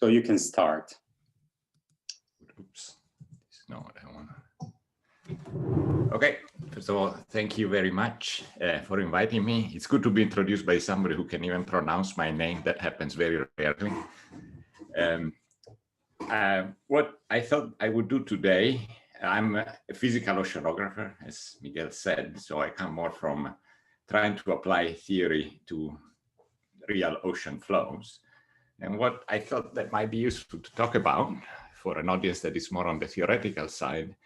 So you can start. Oops, this is not what I want. Okay, first of all, thank you very much for inviting me. It's good to be introduced by somebody who can even pronounce my name. That happens very rarely. What I thought I would do today, I'm a physical oceanographer, as Miguel said, so I come more from trying to apply theory to real ocean flows. And what I thought that might be useful to talk about for an audience that is more on the theoretical side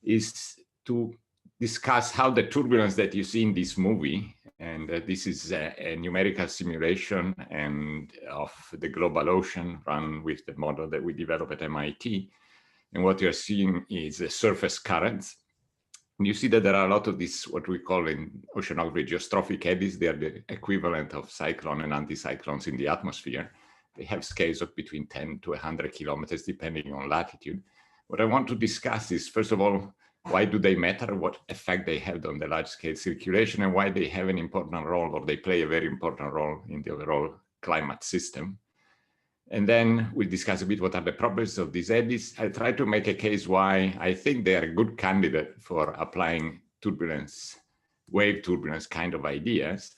is to discuss how the turbulence that you see in this movie, and this is a numerical simulation and of the global ocean run with the model that we developed at MIT. And what you're seeing is surface currents. And you see that there are a lot of these, what we call in oceanography, geostrophic eddies. They are the equivalent of cyclone and anticyclones in the atmosphere. They have scales of between 10 to 100 kilometers, depending on latitude. What I want to discuss is, first of all, why do they matter, what effect they have on the large-scale circulation, and why they have an important role, or they play a very important role in the overall climate system. And then we'll discuss a bit what are the properties of these eddies. I'll try to make a case why I think they are a good candidate for applying turbulence, wave turbulence kind of ideas,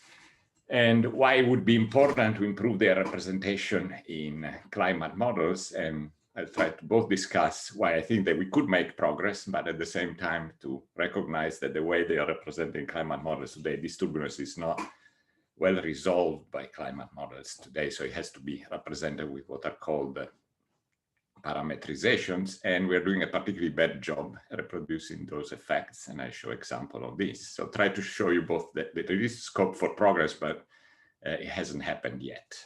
and why it would be important to improve their representation in climate models. And I'll try to both discuss why I think that we could make progress, but at the same time to recognize that the way they are representing climate models today, this turbulence is not well resolved by climate models today. So it has to be represented with what are called parameterizations. And we're doing a particularly bad job reproducing those effects. And I show example of this. So try to show you both that there is scope for progress, but it hasn't happened yet.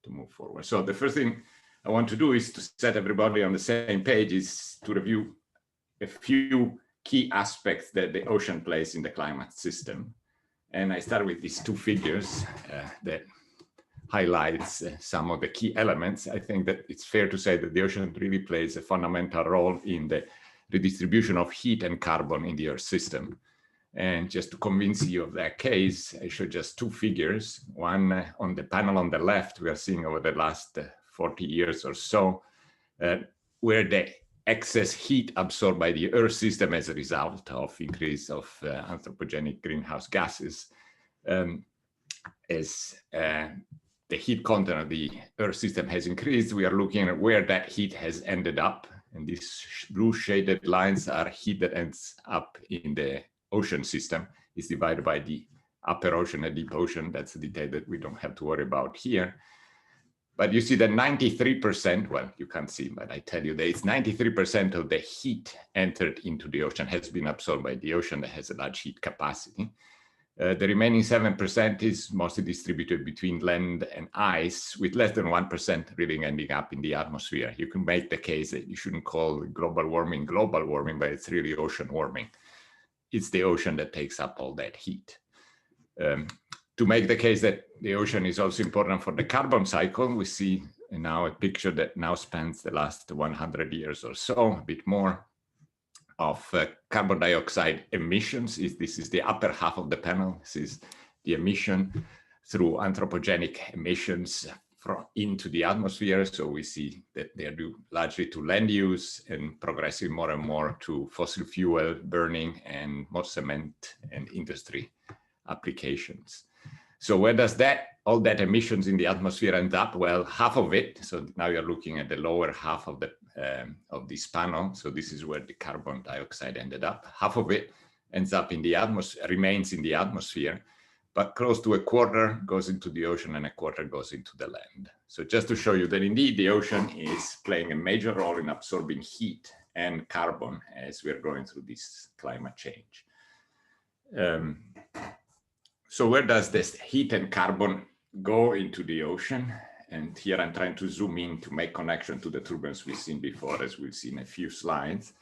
To move forward. So the first thing I want to do is to set everybody on the same page, is to review a few key aspects that the ocean plays in the climate system. And I start with these two figures that highlights some of the key elements. I think that it's fair to say that the ocean really plays a fundamental role in the redistribution of heat and carbon in the Earth system. And just to convince you of that case, I show just two figures. One on the panel on the left, we are seeing over the last 40 years or so, where the excess heat absorbed by the Earth system as a result of increase of anthropogenic greenhouse gases, as the heat content of the Earth system has increased, we are looking at where that heat has ended up. And these blue shaded lines are heat that ends up in the ocean system. Is divided by the upper ocean and deep ocean. That's a detail that we don't have to worry about here. But you see that 93%, well, you can't see, but I tell you that it's 93% of the heat entered into the ocean has been absorbed by the ocean that has a large heat capacity. The remaining 7% is mostly distributed between land and ice, with less than 1% really ending up in the atmosphere. You can make the case that you shouldn't call global warming, but it's really ocean warming. It's the ocean that takes up all that heat. To make the case that the ocean is also important for the carbon cycle, we see now a picture that now spans the last 100 years or so, a bit more, of carbon dioxide emissions. This is the upper half of the panel. This is the emission through anthropogenic emissions into the atmosphere. So we see that they are due largely to land use and progressing more and more to fossil fuel burning and more cement and industry applications. So where does all that emissions in the atmosphere end up? Well, half of it, so now you're looking at the lower half of this panel. So this is where the carbon dioxide ended up. Half of it ends up in the atmosphere, remains in the atmosphere, but close to a quarter goes into the ocean and a quarter goes into the land. So just to show you that indeed the ocean is playing a major role in absorbing heat and carbon as we're going through this climate change. So where does this heat and carbon go into the ocean? And here I'm trying to zoom in to make connection to the turbulence we've seen before, as we'll see in a few slides.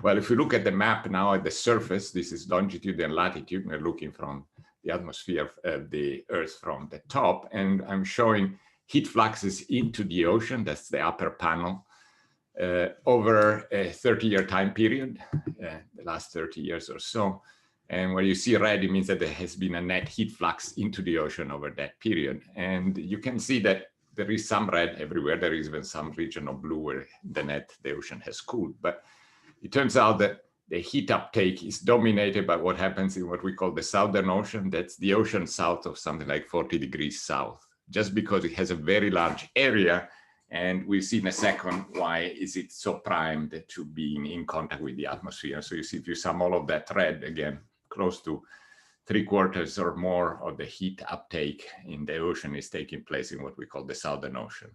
Well, if we look at the map now at the surface, this is longitude and latitude. We're looking from the atmosphere of the Earth from the top, and I'm showing heat fluxes into the ocean. That's the upper panel over a 30-year time period, the last 30 years or so. And where you see red, it means that there has been a net heat flux into the ocean over that period. And you can see that there is some red everywhere. There is even some region of blue where the ocean has cooled. But it turns out that the heat uptake is dominated by what happens in what we call the Southern Ocean. That's the ocean south of something like 40 degrees south, just because it has a very large area. And we'll see in a second why is it so primed to being in contact with the atmosphere. So you see, if you sum all of that red, again, close to 3/4 or more of the heat uptake in the ocean is taking place in what we call the Southern Ocean.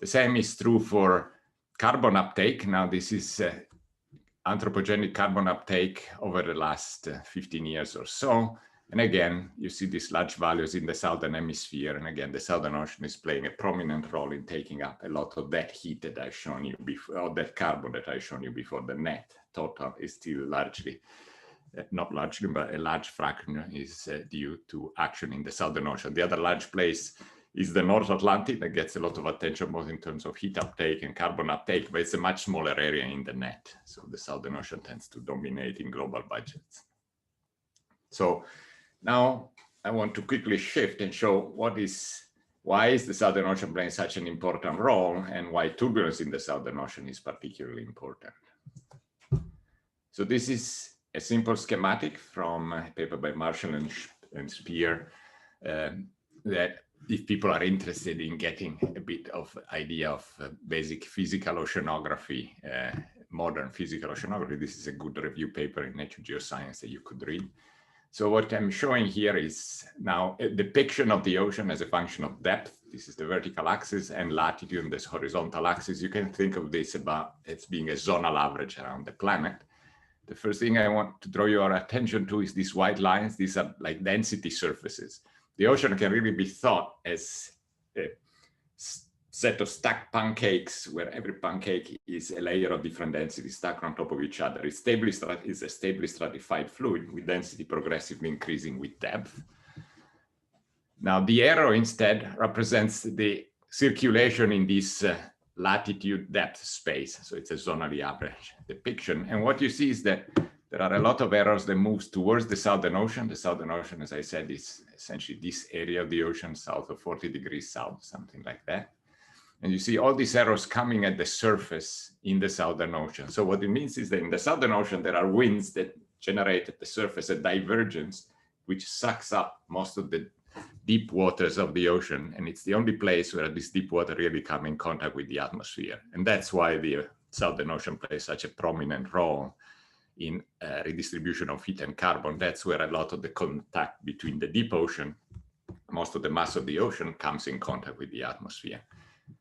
The same is true for carbon uptake. Now, this is anthropogenic carbon uptake over the last 15 years or so. And again, you see these large values in the Southern Hemisphere. And again, the Southern Ocean is playing a prominent role in taking up a lot of that heat that I've shown you before, or that carbon that I've shown you before. The net total is still largely, not largely, but a large fraction is due to action in the Southern Ocean. The other large place is the North Atlantic that gets a lot of attention, both in terms of heat uptake and carbon uptake, but it's a much smaller area in the net. So the Southern Ocean tends to dominate in global budgets. So now I want to quickly shift and show why is the Southern Ocean playing such an important role, and why turbulence in the Southern Ocean is particularly important. So this is a simple schematic from a paper by Marshall and Spear that if people are interested in getting a bit of idea of basic physical oceanography, modern physical oceanography, this is a good review paper in Nature Geoscience that you could read. So what I'm showing here is now a depiction of the ocean as a function of depth. This is the vertical axis, and latitude on this horizontal axis. You can think of this as being a zonal average around the planet. The first thing I want to draw your attention to is these white lines. These are like density surfaces. The ocean can really be thought as a set of stacked pancakes, where every pancake is a layer of different densities stacked on top of each other. It's a stably stratified fluid with density progressively increasing with depth. Now, the arrow instead represents the circulation in this latitude depth space. So it's a zonally average depiction. And what you see is that there are a lot of arrows that moves towards the Southern Ocean. The Southern Ocean, as I said, is essentially this area of the ocean south of 40 degrees south, something like that. And you see all these arrows coming at the surface in the Southern Ocean. So what it means is that in the Southern Ocean, there are winds that generate at the surface a divergence, which sucks up most of the deep waters of the ocean. And it's the only place where this deep water really come in contact with the atmosphere. And that's why the Southern Ocean plays such a prominent role in redistribution of heat and carbon. That's where a lot of the contact between the deep ocean, most of the mass of the ocean, comes in contact with the atmosphere.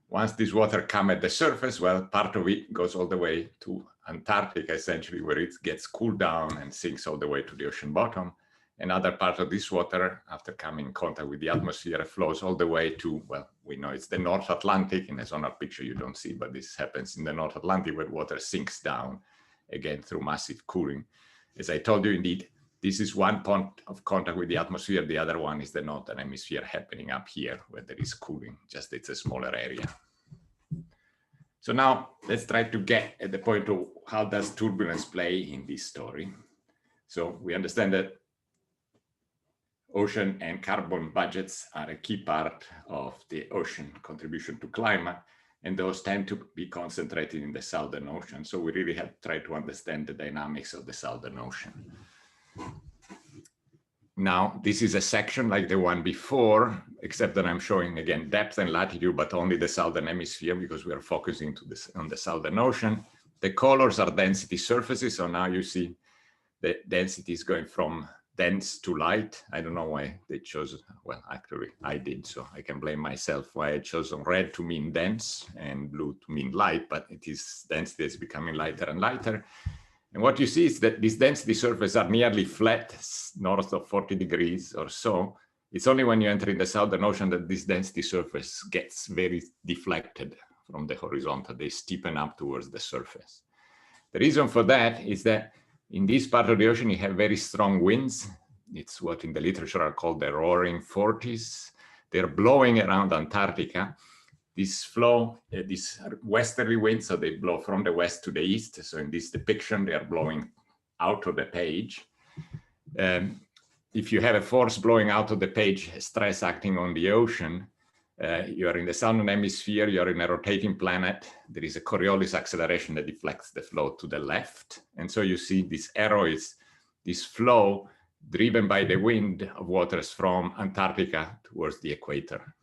Once this water comes at the surface, well, part of it goes all the way to Antarctica, essentially, where it gets cooled down and sinks all the way to the ocean bottom. Another part of this water, after coming in contact with the atmosphere, flows all the way to, well, we know it's the North Atlantic. In a zonal picture you don't see, but this happens in the North Atlantic, where water sinks down, again, through massive cooling. As I told you, indeed, this is one point of contact with the atmosphere. The other one is the Northern Hemisphere happening up here, where there is cooling, just it's a smaller area. So now let's try to get at the point of how does turbulence play in this story. So we understand that ocean and carbon budgets are a key part of the ocean contribution to climate, and those tend to be concentrated in the Southern Ocean. So we really have to try to understand the dynamics of the Southern Ocean. Now, this is a section like the one before, except that I'm showing, again, depth and latitude, but only the Southern Hemisphere, because we are focusing on the Southern Ocean. The colors are density surfaces. So now you see the density is going from dense to light. I don't know why they chose, well, actually I did, so I can blame myself why I chose red to mean dense and blue to mean light, but it is density is becoming lighter and lighter. And what you see is that these density surfaces are nearly flat, north of 40 degrees or so. It's only when you enter in the Southern Ocean that this density surface gets very deflected from the horizontal. They steepen up towards the surface. The reason for that is that in this part of the ocean, you have very strong winds. It's what in the literature are called the roaring Forties. They're blowing around Antarctica. This flow, this westerly wind, so they blow from the west to the east. So in this depiction, they are blowing out of the page. If you have a force blowing out of the page, stress acting on the ocean, you are in the southern hemisphere, you are in a rotating planet, there is a Coriolis acceleration that deflects the flow to the left. And so you see this arrow is this flow driven by the wind of waters from Antarctica towards the equator.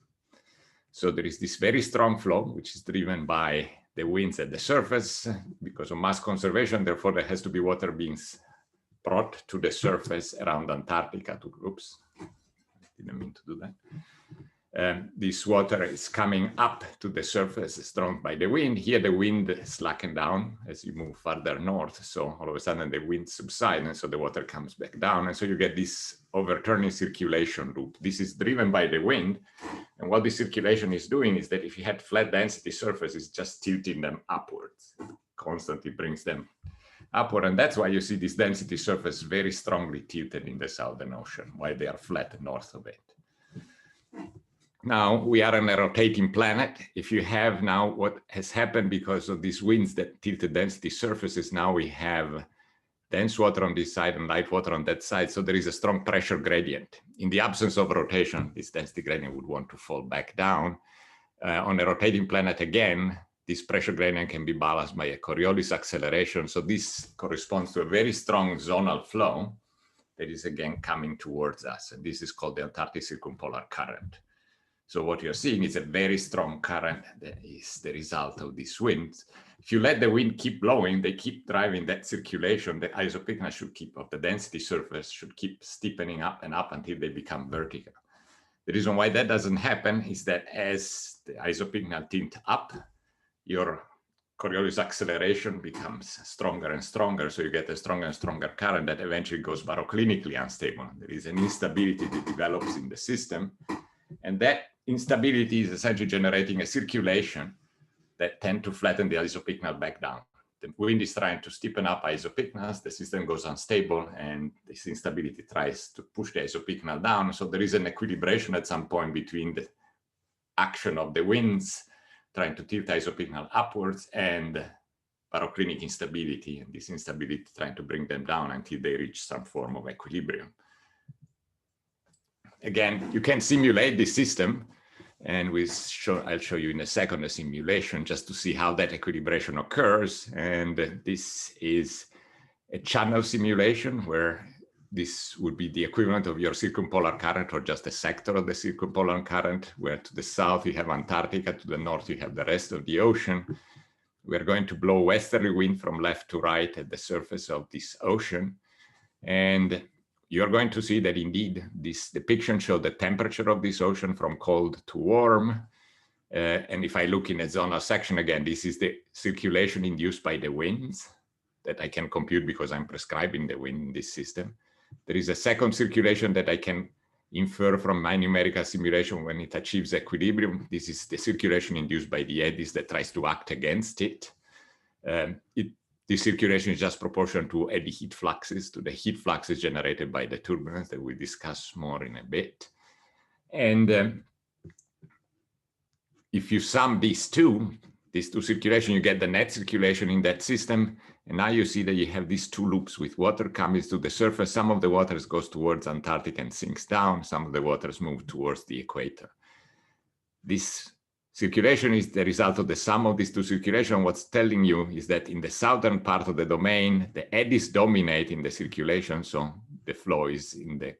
So there is this very strong flow, which is driven by the winds at the surface because of mass conservation. Therefore, there has to be water being brought to the surface around Antarctica. Oops, didn't mean to do that. This water is coming up to the surface, strong by the wind. Here, the wind slackened down as you move further north. So all of a sudden, the wind subsides, and so the water comes back down. And so you get this overturning circulation loop. This is driven by the wind. And what this circulation is doing is that if you had flat density surfaces, just tilting them upwards. It constantly brings them upward. And that's why you see this density surface very strongly tilted in the Southern Ocean, why they are flat north of it. Now we are on a rotating planet. If you have now what has happened because of these winds that tilted density surfaces, now we have dense water on this side and light water on that side. So there is a strong pressure gradient. In the absence of rotation, this density gradient would want to fall back down. On a rotating planet again, this pressure gradient can be balanced by a Coriolis acceleration. So this corresponds to a very strong zonal flow that is again coming towards us. And this is called the Antarctic circumpolar current. So what you're seeing is a very strong current that is the result of these winds. If you let the wind keep blowing, they keep driving that circulation. The isopycna should keep, of the density surface, should keep steepening up and up until they become vertical. The reason why that doesn't happen is that as the isopycna tint up, your Coriolis acceleration becomes stronger and stronger. So you get a stronger and stronger current that eventually goes baroclinically unstable. There is an instability that develops in the system. And that instability is essentially generating a circulation that tend to flatten the isopycnal back down. The wind is trying to steepen up isopycnals, the system goes unstable, and this instability tries to push the isopycnal down. So there is an equilibration at some point between the action of the winds trying to tilt isopycnal upwards and baroclinic instability, and this instability trying to bring them down until they reach some form of equilibrium. Again, you can simulate this system, and I'll show you in a second a simulation just to see how that equilibration occurs. And this is a channel simulation where this would be the equivalent of your circumpolar current or just a sector of the circumpolar current, where to the south you have Antarctica, to the north you have the rest of the ocean. We're going to blow westerly wind from left to right at the surface of this ocean. And you're going to see that indeed this depiction shows the temperature of this ocean from cold to warm. And if I look in a zonal section again, this is the circulation induced by the winds that I can compute because I'm prescribing the wind in this system. There is a second circulation that I can infer from my numerical simulation when it achieves equilibrium. This is the circulation induced by the eddies that tries to act against it. This circulation is just proportional to eddy heat fluxes, to the heat fluxes generated by the turbulence that we'll discuss more in a bit. And if you sum these two circulations, you get the net circulation in that system. And now you see that you have these two loops with water coming to the surface. Some of the waters goes towards Antarctica and sinks down. Some of the waters move towards the equator. This circulation is the result of the sum of these two circulations. What's telling you is that in the southern part of the domain, the eddies dominate in the circulation. So the flow is in the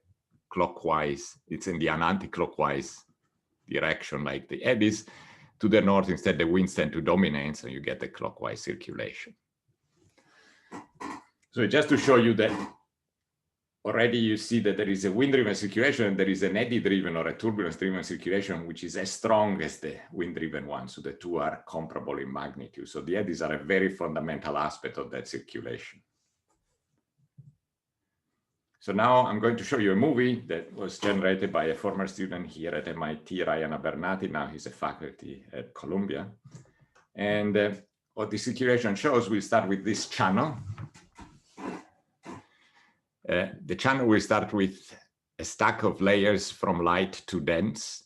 clockwise, it's in the anti-clockwise direction like the eddies. To the north, instead, the winds tend to dominate, so you get the clockwise circulation. So just to show you that already you see that there is a wind-driven circulation and there is an eddy-driven or a turbulence-driven circulation, which is as strong as the wind-driven one. So the two are comparable in magnitude. So the eddies are a very fundamental aspect of that circulation. So now I'm going to show you a movie that was generated by a former student here at MIT, Ryan Abernathy. Now he's a faculty at Columbia. And what the circulation shows, we'll start with this channel. The channel will start with a stack of layers from light to dense.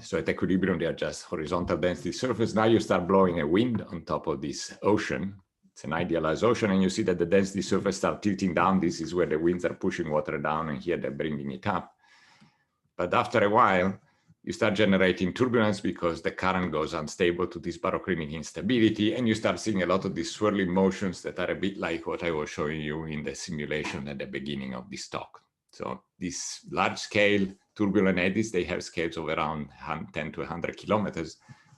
So at equilibrium, they are just horizontal density surface. Now you start blowing a wind on top of this ocean. It's an idealized ocean, and you see that the density surface start tilting down. This is where the winds are pushing water down, and here they're bringing it up. But after a while, you start generating turbulence because the current goes unstable to this baroclinic instability, and you start seeing a lot of these swirling motions that are a bit like what I was showing you in the simulation at the beginning of this talk. So these large-scale turbulent eddies, they have scales of around 10 to 100 kilometers,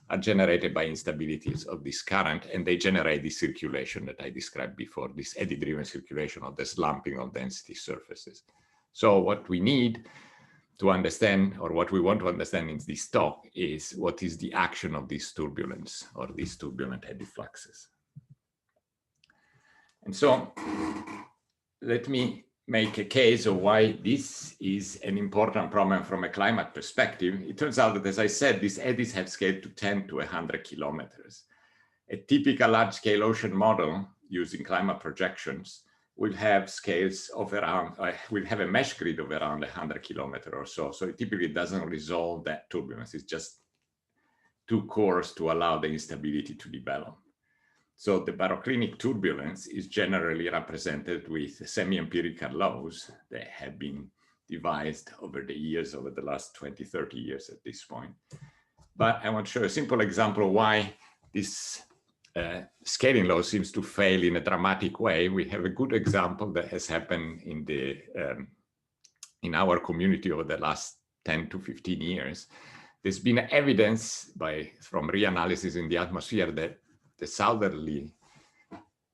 are generated by instabilities of this current, and they generate this circulation that I described before, this eddy-driven circulation of the slumping of density surfaces. So what we need to understand, or what we want to understand in this talk, is what is the action of this turbulence or these turbulent eddy fluxes. And so let me make a case of why this is an important problem from a climate perspective. It turns out that, as I said, these eddies have scaled to 10 to 100 kilometers. A typical large-scale ocean model using climate projections will have scales of around, will have a mesh grid of around 100 kilometers or so. So it typically doesn't resolve that turbulence. It's just too coarse to allow the instability to develop. So the baroclinic turbulence is generally represented with semi-empirical laws that have been devised over the years, over the last 20, 30 years at this point. But I want to show a simple example of why this scaling law seems to fail in a dramatic way. We have a good example that has happened in the in our community over the last 10 to 15 years. There's been evidence from reanalysis in the atmosphere that the southerly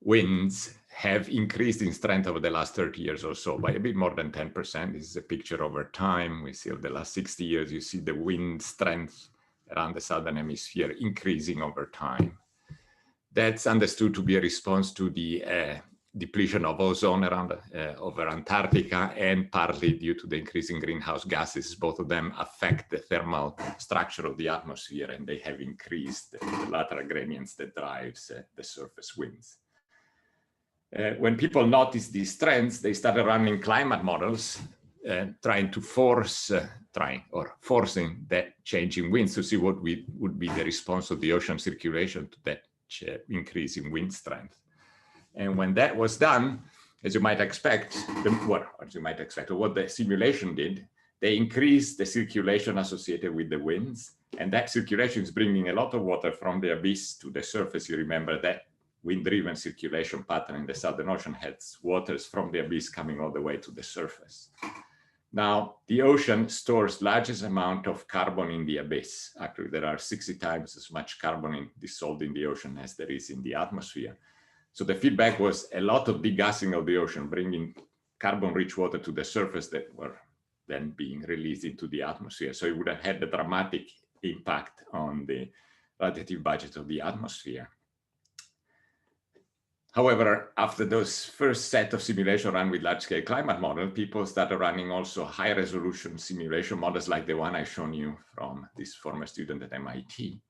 winds have increased in strength over the last 30 years or so by a bit more than 10%. This is a picture over time. We see over the last 60 years, you see the wind strength around the southern hemisphere increasing over time. That's understood to be a response to the depletion of ozone around over Antarctica, and partly due to the increasing greenhouse gases. Both of them affect the thermal structure of the atmosphere, and they have increased the lateral gradients that drives the surface winds. When people noticed these trends, they started running climate models, trying to forcing that change in winds to see what would be the response of the ocean circulation to that increase in wind strength. And when that was done, as you might expect, what the simulation did, they increased the circulation associated with the winds, and that circulation is bringing a lot of water from the abyss to the surface. You remember that wind-driven circulation pattern in the Southern Ocean has waters from the abyss coming all the way to the surface. Now, the ocean stores largest amount of carbon in the abyss. Actually, there are 60 times as much carbon dissolved in the ocean as there is in the atmosphere. So the feedback was a lot of degassing of the ocean, bringing carbon-rich water to the surface that were then being released into the atmosphere. So it would have had a dramatic impact on the radiative budget of the atmosphere. However, after those first set of simulation run with large-scale climate models, people started running also high-resolution simulation models like the one I've shown you from this former student at MIT.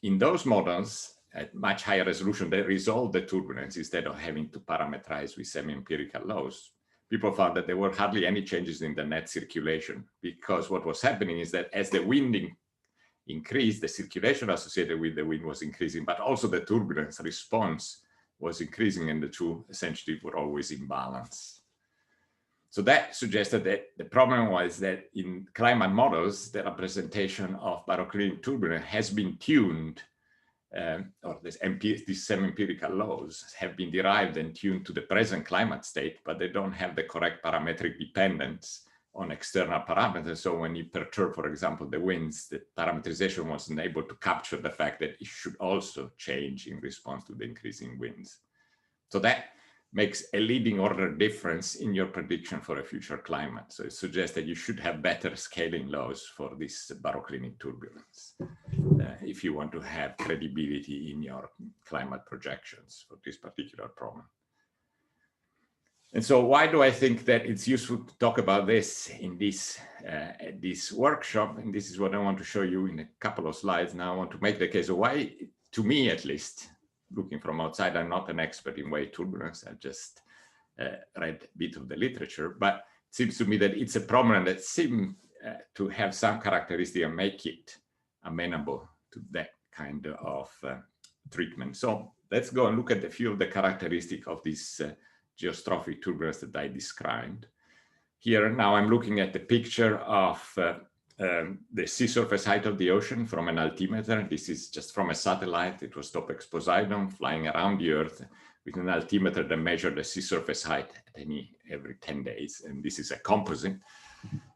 In those models, at much higher resolution, they resolved the turbulence instead of having to parameterize with semi-empirical laws. People found that there were hardly any changes in the net circulation, because what was happening is that as the wind increased, the circulation associated with the wind was increasing, but also the turbulence response was increasing, and the two essentially were always in balance. So that suggested that the problem was that in climate models, the representation of baroclinic turbulence has been tuned, or these semi-empirical laws have been derived and tuned to the present climate state, but they don't have the correct parametric dependence on external parameters. So when you perturb, for example, the winds, the parameterization wasn't able to capture the fact that it should also change in response to the increasing winds. So that makes a leading order difference in your prediction for a future climate. So it suggests that you should have better scaling laws for this baroclinic turbulence if you want to have credibility in your climate projections for this particular problem. And so why do I think that it's useful to talk about this in this workshop? And this is what I want to show you in a couple of slides. Now I want to make the case of why, to me at least, looking from outside, I'm not an expert in wave turbulence. I've just read a bit of the literature, but it seems to me that it's a problem that seems to have some characteristic and make it amenable to that kind of treatment. So let's go and look at a few of the characteristics of this geostrophic turbulence that I described. Here now I'm looking at the picture of the sea surface height of the ocean from an altimeter. This is just from a satellite. It was Topex Poseidon flying around the Earth with an altimeter that measured the sea surface height at every 10 days. And this is a composite.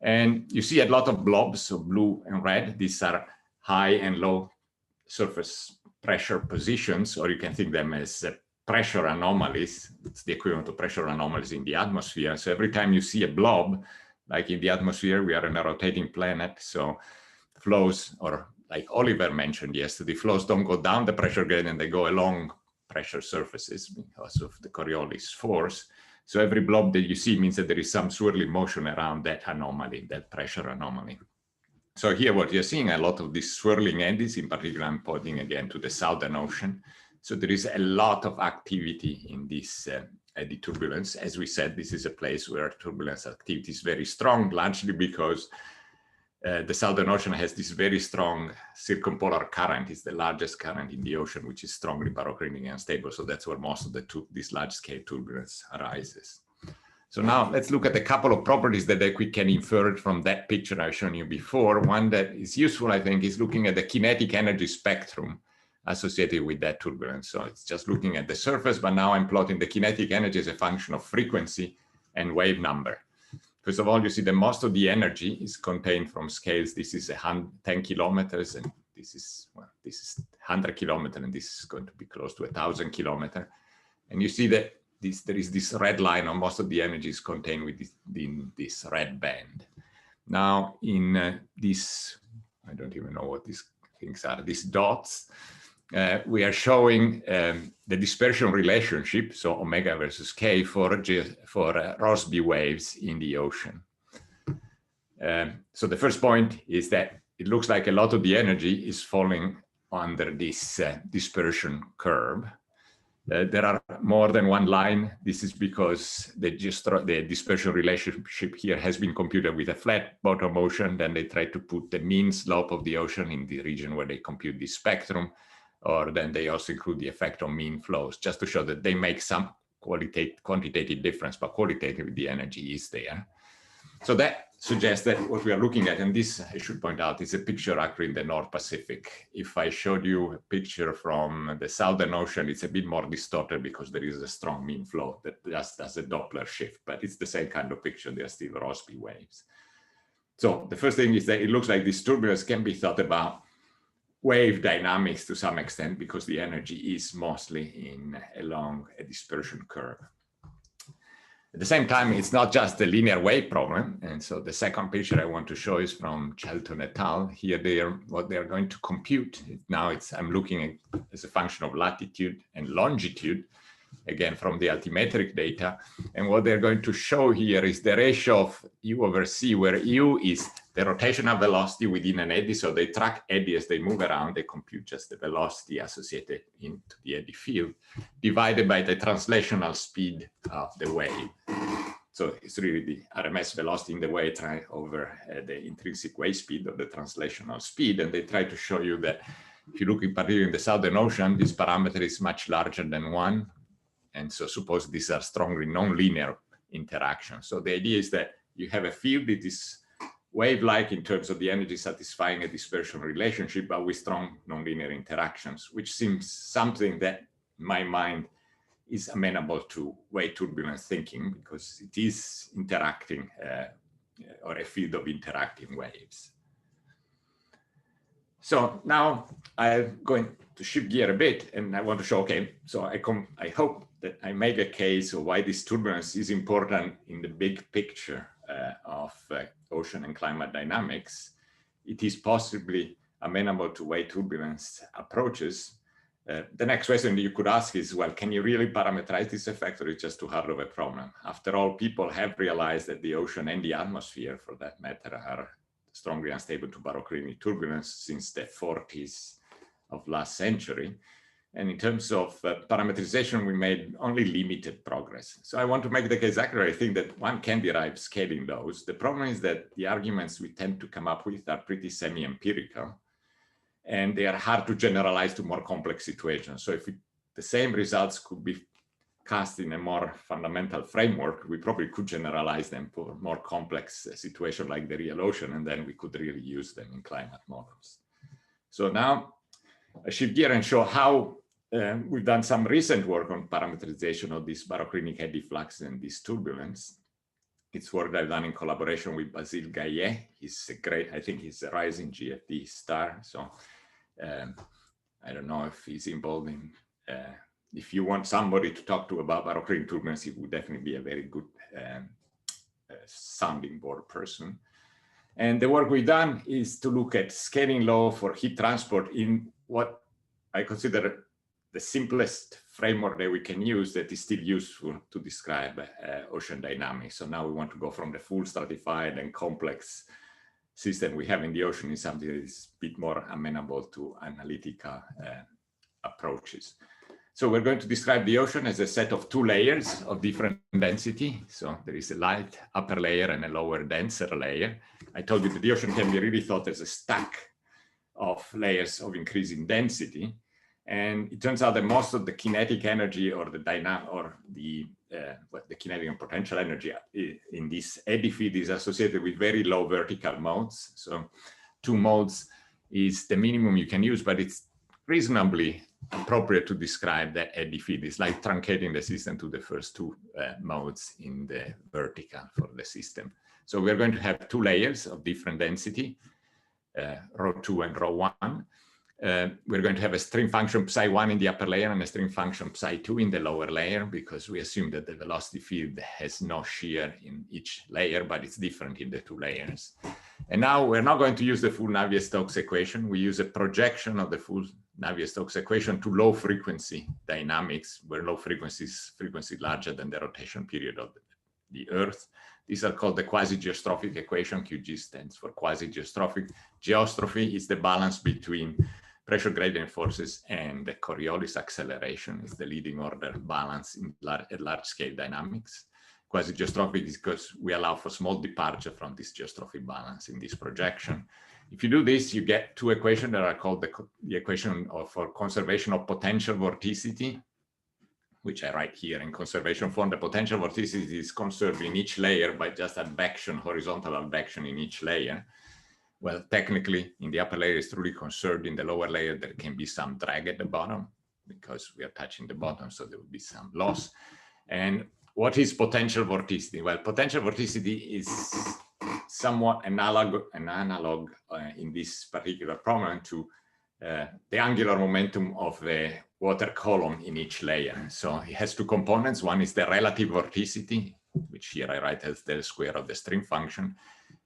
And you see a lot of blobs of blue and red. These are high and low surface pressure positions, or you can think them as pressure anomalies. It's the equivalent of pressure anomalies in the atmosphere. So every time you see a blob, like in the atmosphere, we are in a rotating planet. So flows, or like Oliver mentioned yesterday, flows don't go down the pressure gradient, they go along pressure surfaces because of the Coriolis force. So every blob that you see means that there is some swirling motion around that anomaly, that pressure anomaly. So here what you're seeing, a lot of these swirling eddies, in particular I'm pointing again to the Southern Ocean. So there is a lot of activity in this eddy turbulence. As we said, this is a place where turbulence activity is very strong, largely because the Southern Ocean has this very strong circumpolar current. It's the largest current in the ocean, which is strongly baroclinically and unstable. So that's where most of this large-scale turbulence arises. So now let's look at a couple of properties that we can infer from that picture I've shown you before. One that is useful, I think, is looking at the kinetic energy spectrum associated with that turbulence. So it's just looking at the surface, but now I'm plotting the kinetic energy as a function of frequency and wave number. First of all, you see that most of the energy is contained from scales. This is 10 kilometers, and this is 100 kilometers, and this is going to be close to 1,000 kilometers. And you see that there is this red line, or most of the energy is contained within this red band. Now, in this, I don't even know what these things are, these dots, we are showing the dispersion relationship, so omega versus k, for Rossby waves in the ocean. So the first point is that it looks like a lot of the energy is falling under this dispersion curve. There are more than one line. This is because the dispersion relationship here has been computed with a flat bottom ocean. Then they try to put the mean slope of the ocean in the region where they compute the spectrum, or then they also include the effect on mean flows, just to show that they make some quantitative difference, but qualitatively the energy is there. So that suggests that what we are looking at, and this I should point out, is a picture actually in the North Pacific. If I showed you a picture from the Southern Ocean, it's a bit more distorted because there is a strong mean flow that just does a Doppler shift, but it's the same kind of picture. They are still Rossby waves. So the first thing is that it looks like this turbulence can be thought about wave dynamics to some extent, because the energy is mostly along a dispersion curve. At the same time, it's not just a linear wave problem. And so the second picture I want to show is from Shelton et al. Here, what they're going to compute. Now I'm looking at as a function of latitude and longitude, again, from the altimetric data. And what they're going to show here is the ratio of U over C, where U is the rotational velocity within an eddy. So they track eddy as they move around. They compute just the velocity associated into the eddy field, divided by the translational speed of the wave. So it's really the RMS velocity in the wave over the intrinsic wave speed of the translational speed. And they try to show you that if you look in particular in the Southern Ocean, this parameter is much larger than 1. And so suppose these are strongly nonlinear interactions. So the idea is that you have a field that is wave-like in terms of the energy satisfying a dispersion relationship, but with strong nonlinear interactions, which seems something that, in my mind, is amenable to wave turbulence thinking, because it is interacting, or a field of interacting waves. So now I'm going to shift gear a bit, and I want to show, okay, so I hope that I make a case of why this turbulence is important in the big picture of ocean and climate dynamics. It is possibly amenable to wave turbulence approaches. The next question you could ask is, well, can you really parameterize this effect, or is it just too hard of a problem? After all, people have realized that the ocean and the atmosphere, for that matter, are strongly unstable to baroclinic turbulence since the 40s of last century. And in terms of parameterization, we made only limited progress. So I want to make the case accurate. I think that one can derive scaling those. The problem is that the arguments we tend to come up with are pretty semi-empirical, and they are hard to generalize to more complex situations. So if we the same results could be cast in a more fundamental framework, we probably could generalize them for more complex situations like the real ocean, and then we could really use them in climate models. So now I shift gear and show how we've done some recent work on parameterization of this baroclinic eddy flux and this turbulence. It's work that I've done in collaboration with Basile Gaillet. He's a great, I think he's a rising GFD star. So I don't know if he's involved in, if you want somebody to talk to about baroclinic turbulence, he would definitely be a very good sounding board person. And the work we've done is to look at scaling law for heat transport in what I consider the simplest framework that we can use that is still useful to describe ocean dynamics. So now we want to go from the full stratified and complex system we have in the ocean in something that is a bit more amenable to analytical approaches. So we're going to describe the ocean as a set of two layers of different density. So there is a light upper layer and a lower, denser layer. I told you that the ocean can be really thought as a stack of layers of increasing density. And it turns out that most of the kinetic energy or the dynamic or the kinetic and potential energy in this eddy field is associated with very low vertical modes. So 2 modes is the minimum you can use, but it's reasonably appropriate to describe that eddy field. It's like truncating the system to the first 2 modes in the vertical for the system. So we're going to have 2 layers of different density, rho 2 and rho 1. We're going to have a stream function psi1 in the upper layer and a stream function psi2 in the lower layer, because we assume that the velocity field has no shear in each layer, but it's different in the 2 layers. And now we're not going to use the full Navier-Stokes equation. We use a projection of the full Navier-Stokes equation to low frequency dynamics, where low frequency is frequency larger than the rotation period of the Earth. These are called the quasi-geostrophic equation. QG stands for quasi-geostrophic. Geostrophy is the balance between pressure gradient forces and the Coriolis acceleration. Is the leading order balance in large scale dynamics. Quasi-geostrophic is because we allow for small departure from this geostrophic balance in this projection. If you do this, you get 2 equations that are called the equation for conservation of potential vorticity, which I write here in conservation form. The potential vorticity is conserved in each layer by just advection, horizontal advection in each layer. Well, technically, in the upper layer, it's truly conserved. In the lower layer, there can be some drag at the bottom because we are touching the bottom, so there will be some loss. And what is potential vorticity? Well, potential vorticity is somewhat analog in this particular problem to the angular momentum of the water column in each layer. So it has 2 components. One is the relative vorticity, which here I write as del square of the stream function.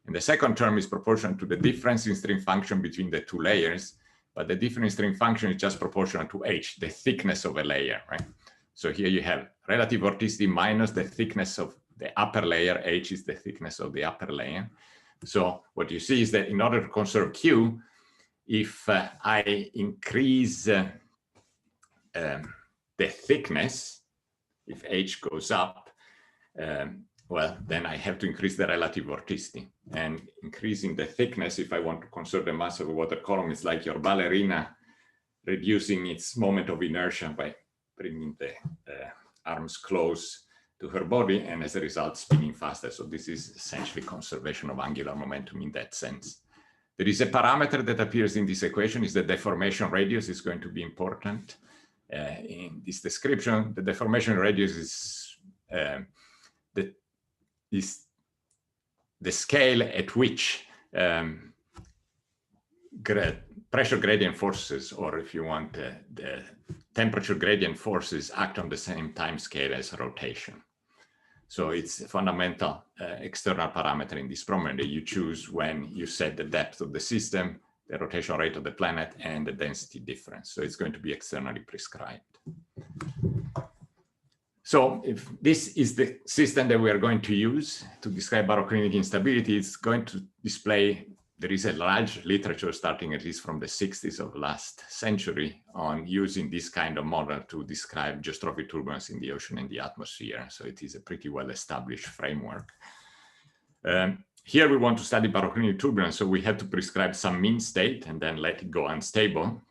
And the second term is proportional to the difference in stream function between the 2 layers. But the difference in stream function is just proportional to h, the thickness of a layer, right? So here you have relative vorticity minus the thickness of the upper layer. H is the thickness of the upper layer. So what you see is that in order to conserve Q, if I increase the thickness, if H goes up, well, then I have to increase the relative vorticity. And increasing the thickness, if I want to conserve the mass of a water column, it's like your ballerina reducing its moment of inertia by bringing the arms close to her body, and as a result, spinning faster. So this is essentially conservation of angular momentum in that sense. There is a parameter that appears in this equation, is the deformation radius is going to be important. In this description, the deformation radius is the scale at which pressure gradient forces, or if you want, the temperature gradient forces act on the same time scale as rotation. So it's a fundamental external parameter in this problem that you choose when you set the depth of the system, the rotation rate of the planet, and the density difference. So it's going to be externally prescribed. So if this is the system that we are going to use to describe baroclinic instability, it's going to display, there is a large literature starting at least from the 60s of last century on using this kind of model to describe geostrophic turbulence in the ocean and the atmosphere. So it is a pretty well-established framework. Here we want to study baroclinic turbulence, so we had to prescribe some mean state and then let it go unstable.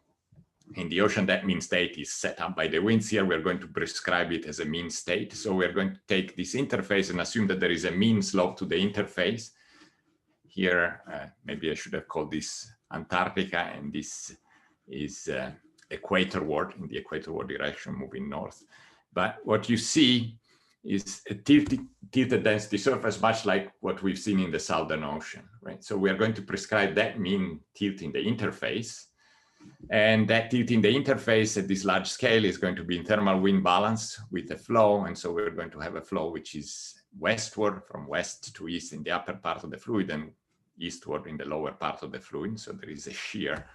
In the ocean, that mean state is set up by the winds. Here, we're going to prescribe it as a mean state. So we're going to take this interface and assume that there is a mean slope to the interface. Here, maybe I should have called this Antarctica, and this is equatorward, in the equatorward direction, moving north. But what you see is a tilted density surface, much like what we've seen in the Southern Ocean, right? So we are going to prescribe that mean tilt in the interface. And that tilt in the interface at this large scale is going to be in thermal wind balance with the flow. And so we're going to have a flow which is westward, from west to east in the upper part of the fluid, and eastward in the lower part of the fluid. So there is a shear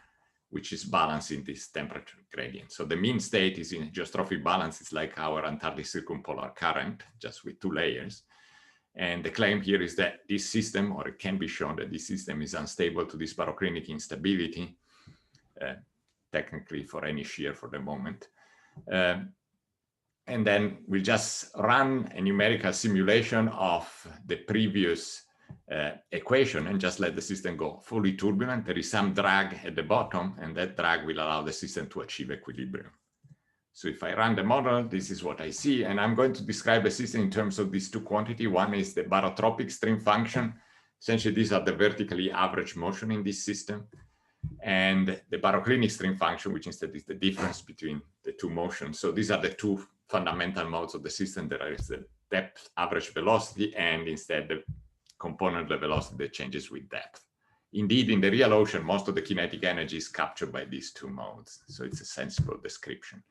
which is balancing this temperature gradient. So the mean state is in geostrophic balance. It's like our Antarctic circumpolar current, just with 2 layers. And the claim here is that this system, or it can be shown that this system is unstable to this baroclinic instability, technically for any shear for the moment. And then we'll just run a numerical simulation of the previous equation and just let the system go fully turbulent. There is some drag at the bottom, and that drag will allow the system to achieve equilibrium. So if I run the model, this is what I see, and I'm going to describe the system in terms of these 2 quantities. One is the barotropic stream function. Essentially, these are the vertically average motion in this system, and the baroclinic stream function, which instead is the difference between the 2 motions. So these are the 2 fundamental modes of the system. There is the depth average velocity, and instead the component of the velocity that changes with depth. Indeed, in the real ocean, most of the kinetic energy is captured by these 2 modes. So it's a sensible description.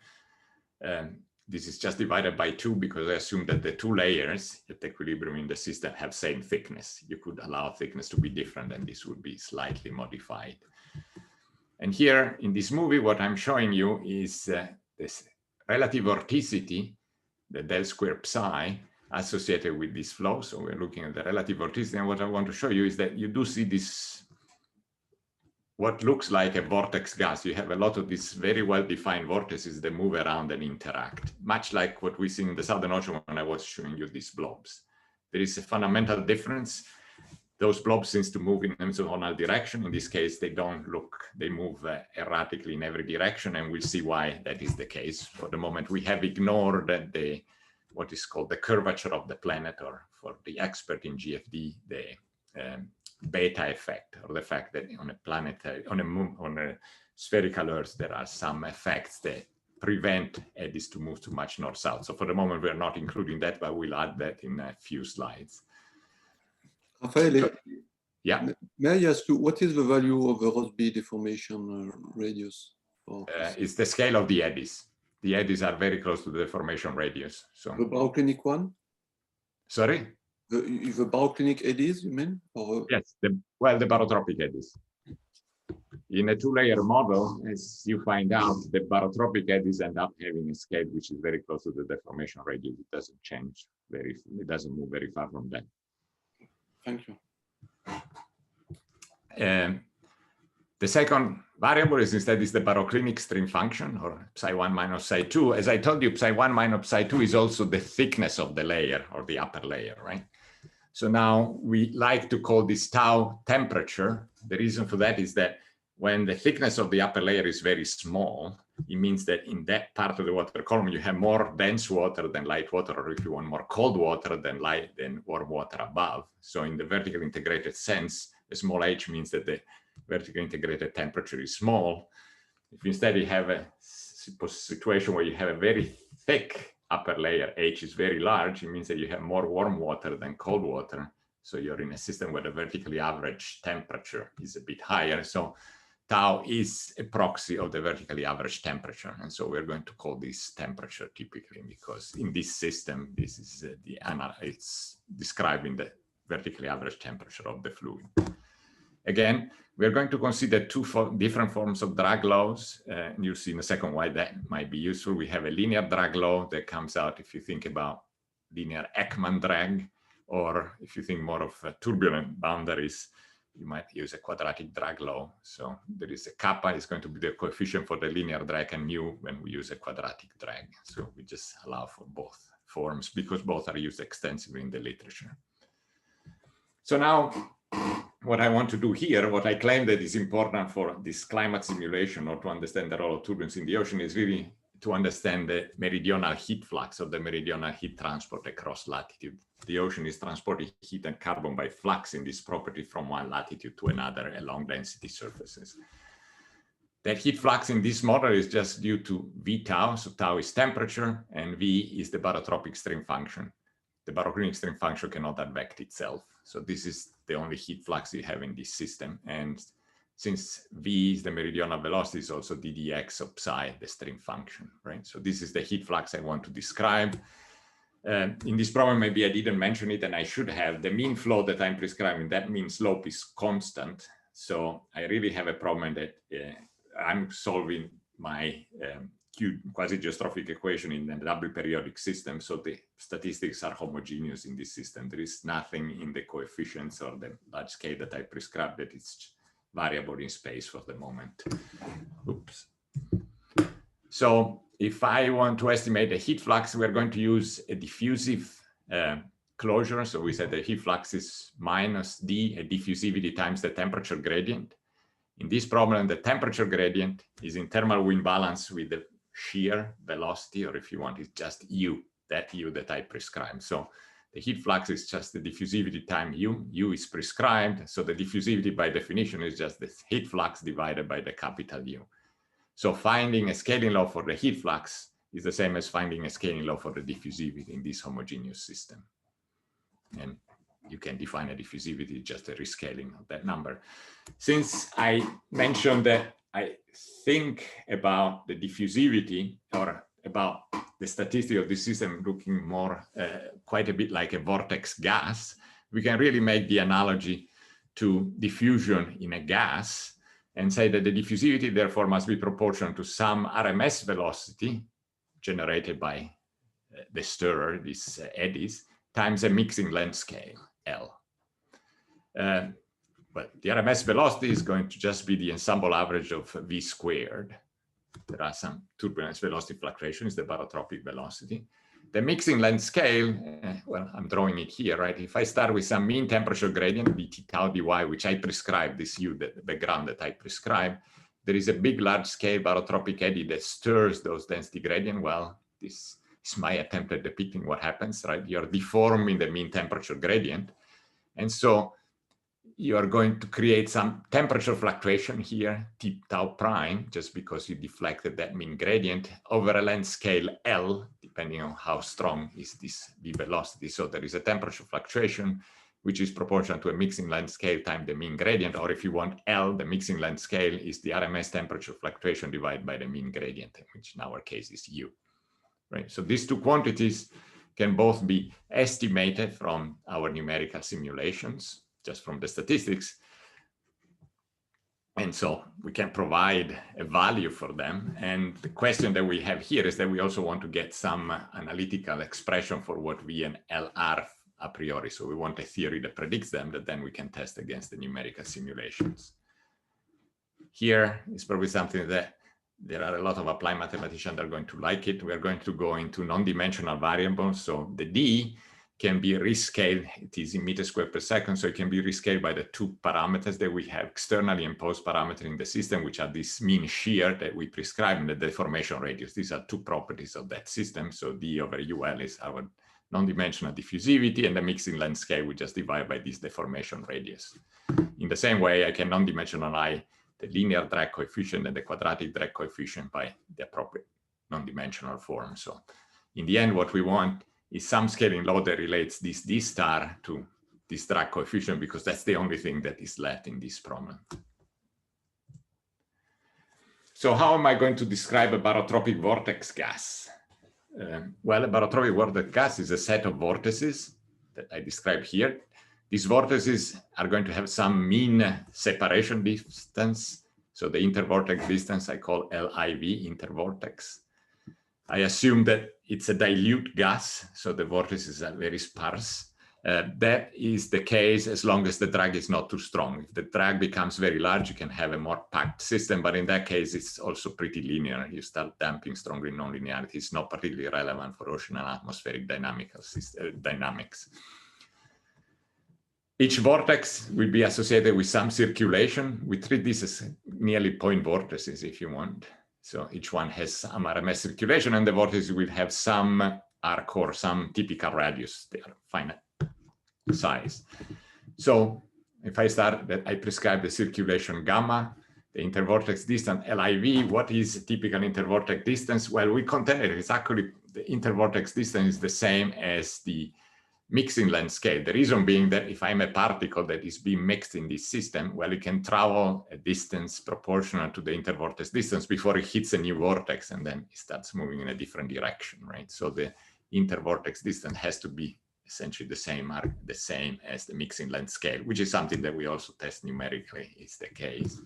This is just divided by 2 because I assume that the 2 layers at equilibrium in the system have same thickness. You could allow thickness to be different, and this would be slightly modified. And here in this movie, what I'm showing you is this relative vorticity, the del square psi, associated with this flow. So we're looking at the relative vorticity, and what I want to show you is that you do see this, what looks like a vortex gas. You have a lot of these very well-defined vortices that move around and interact, much like what we see in the Southern Ocean when I was showing you these blobs. There is a fundamental difference. Those blobs seem to move in orthogonal direction. In this case, they don't look, they move erratically in every direction, and we'll see why that is the case. For the moment, we have ignored the what is called the curvature of the planet, or for the expert in GFD, the beta effect, or the fact that on a planetary, on a spherical Earth, there are some effects that prevent eddies to move too much north-south. So for the moment, we're not including that, but we'll add that in a few slides. Raffaele, yeah. May I ask you, what is the value of the Rossby deformation radius? It's the scale of the eddies. The eddies are very close to the deformation radius. So the baroclinic one? Sorry? The baroclinic eddies, you mean? Or... Yes, the barotropic eddies. In a 2-layer model, as you find out, the barotropic eddies end up having a scale which is very close to the deformation radius. It doesn't change it doesn't move very far from that. Thank you. The second variable is instead the baroclinic stream function, or psi1 minus psi2. As I told you, psi1 minus psi2 is also the thickness of the layer, or the upper layer, right? So now we like to call this tau temperature. The reason for that is that when the thickness of the upper layer is very small, it means that in that part of the water column, you have more dense water than light water, or if you want more cold water than warm water above. So in the vertically integrated sense, a small h means that the vertically integrated temperature is small. If instead you have a situation where you have a very thick upper layer, h is very large, it means that you have more warm water than cold water. So you're in a system where the vertically average temperature is a bit higher. So tau is a proxy of the vertically average temperature. And so we're going to call this temperature typically, because in this system, this is it's describing the vertically average temperature of the fluid. Again, we're going to consider 2 different forms of drag laws. You'll see in a second why that might be useful. We have a linear drag law that comes out if you think about linear Ekman drag, or if you think more of turbulent boundaries, you might use a quadratic drag law. So there is a kappa is going to be the coefficient for the linear drag, and mu when we use a quadratic drag. So we just allow for both forms because both are used extensively in the literature. So now what I want to do here, what I claim that is important for this climate simulation or to understand the role of turbulence in the ocean is really to understand the meridional heat flux or the meridional heat transport across latitude. The ocean is transporting heat and carbon by flux in this property from one latitude to another along density surfaces. That heat flux in this model is just due to V tau, so tau is temperature and V is the barotropic stream function. The barotropic stream function cannot advect itself. So this is the only heat flux you have in this system. And since V is the meridional velocity, is also ddx of psi, the stream function, right? So this is the heat flux I want to describe. In this problem, maybe I didn't mention it, and I should have. The mean flow that I'm prescribing, that mean slope is constant. So I really have a problem that I'm solving my quasi-geostrophic equation in a double periodic system. So the statistics are homogeneous in this system. There is nothing in the coefficients or the large scale that I prescribed that is variable in space for the moment. Oops. So if I want to estimate the heat flux, we're going to use a diffusive closure. So we said the heat flux is minus d, a diffusivity times the temperature gradient. In this problem, the temperature gradient is in thermal wind balance with the shear velocity, or if you want, it's just U that I prescribed. So the heat flux is just the diffusivity times U is prescribed. So the diffusivity by definition is just the heat flux divided by the capital U. So finding a scaling law for the heat flux is the same as finding a scaling law for the diffusivity in this homogeneous system. And you can define a diffusivity, just a rescaling of that number. Since I mentioned that I think about the diffusivity or about the statistic of the system looking more, quite a bit like a vortex gas, we can really make the analogy to diffusion in a gas and say that the diffusivity therefore must be proportional to some RMS velocity generated by the stirrer, these eddies, times a mixing length scale, L. But the RMS velocity is going to just be the ensemble average of V squared. There are some turbulence velocity fluctuations, the barotropic velocity. The mixing length scale, well, I'm drawing it here, right? If I start with some mean temperature gradient, dt tau dy, which I prescribe, this U, the background that I prescribe, there is a big, large scale barotropic eddy that stirs those density gradient. Well, this is my attempt at depicting what happens, right? You're deforming the mean temperature gradient. And so you are going to create some temperature fluctuation here, T tau prime, just because you deflected that mean gradient over a length scale L, depending on how strong is this V velocity. So there is a temperature fluctuation, which is proportional to a mixing length scale times the mean gradient, or if you want L, the mixing length scale is the RMS temperature fluctuation divided by the mean gradient, which in our case is U, right? So these two quantities can both be estimated from our numerical simulations, just from the statistics. And so we can provide a value for them. And the question that we have here is that we also want to get some analytical expression for what V and L are a priori. So we want a theory that predicts them that then we can test against the numerical simulations. Here is probably something that there are a lot of applied mathematicians that are going to like it. We are going to go into non-dimensional variables. So the D can be rescaled. It is in meters squared per second. So it can be rescaled by the two parameters that we have externally imposed parameter in the system, which are this mean shear that we prescribe and the deformation radius. These are two properties of that system. So D over UL is our non-dimensional diffusivity, and the mixing length scale we just divide by this deformation radius. In the same way, I can non-dimensionalize the linear drag coefficient and the quadratic drag coefficient by the appropriate non-dimensional form. So in the end, what we want is some scaling law that relates this D star to this drag coefficient, because that's the only thing that is left in this problem. So how am I going to describe a barotropic vortex gas? Well, a barotropic vortex gas is a set of vortices that I describe here. These vortices are going to have some mean separation distance. So the intervortex distance I call LIV, intervortex. I assume that it's a dilute gas, so the vortices are very sparse. That is the case as long as the drag is not too strong. If the drag becomes very large, you can have a more packed system, but in that case, it's also pretty linear. You start damping stronger nonlinearity. It's not particularly relevant for ocean and atmospheric dynamics. Each vortex will be associated with some circulation. We treat this as nearly point vortices, if you want. So each one has some RMS circulation, and the vortices will have some arc or some typical radius. They are finite size. So if I start that I prescribe the circulation gamma, the intervortex distance LIV, what is typical intervortex distance? Well, we contend it is actually the intervortex distance is the same as the mixing length scale. The reason being that if I'm a particle that is being mixed in this system, well, it can travel a distance proportional to the intervortex distance before it hits a new vortex, and then it starts moving in a different direction, right? So the intervortex distance has to be essentially the same as the mixing length scale, which is something that we also test numerically is the case.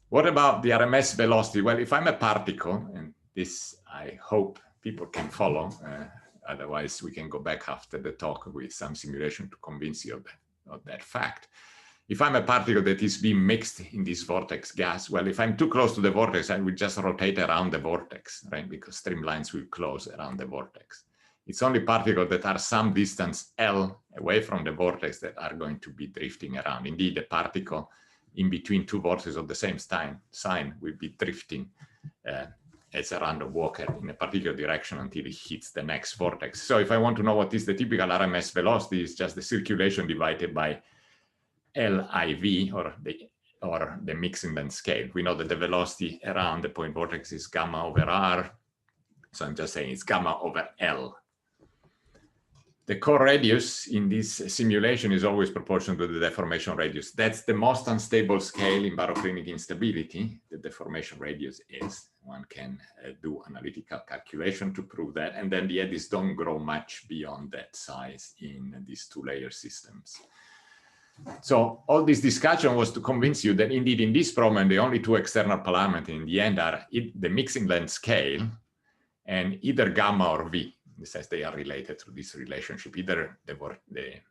What about the RMS velocity? Well, if I'm a particle, and this I hope people can follow, otherwise we can go back after the talk with some simulation to convince you of that fact. If I'm a particle that is being mixed in this vortex gas, well, if I'm too close to the vortex, I will just rotate around the vortex, right? Because streamlines will close around the vortex. It's only particles that are some distance L away from the vortex that are going to be drifting around. Indeed, the particle in between two vortices of the same sign will be drifting as a random walker in a particular direction until it hits the next vortex. So if I want to know what is the typical RMS velocity, it's just the circulation divided by LIV, or the mixing length scale. We know that the velocity around the point vortex is gamma over R. So I'm just saying it's gamma over L. The core radius in this simulation is always proportional to the deformation radius. That's the most unstable scale in baroclinic instability. The deformation radius is. One can do analytical calculation to prove that. And then the eddies don't grow much beyond that size in these two-layer systems. So all this discussion was to convince you that indeed in this problem, the only two external parameters in the end are the mixing length scale and either gamma or V. This says they are related through this relationship, either the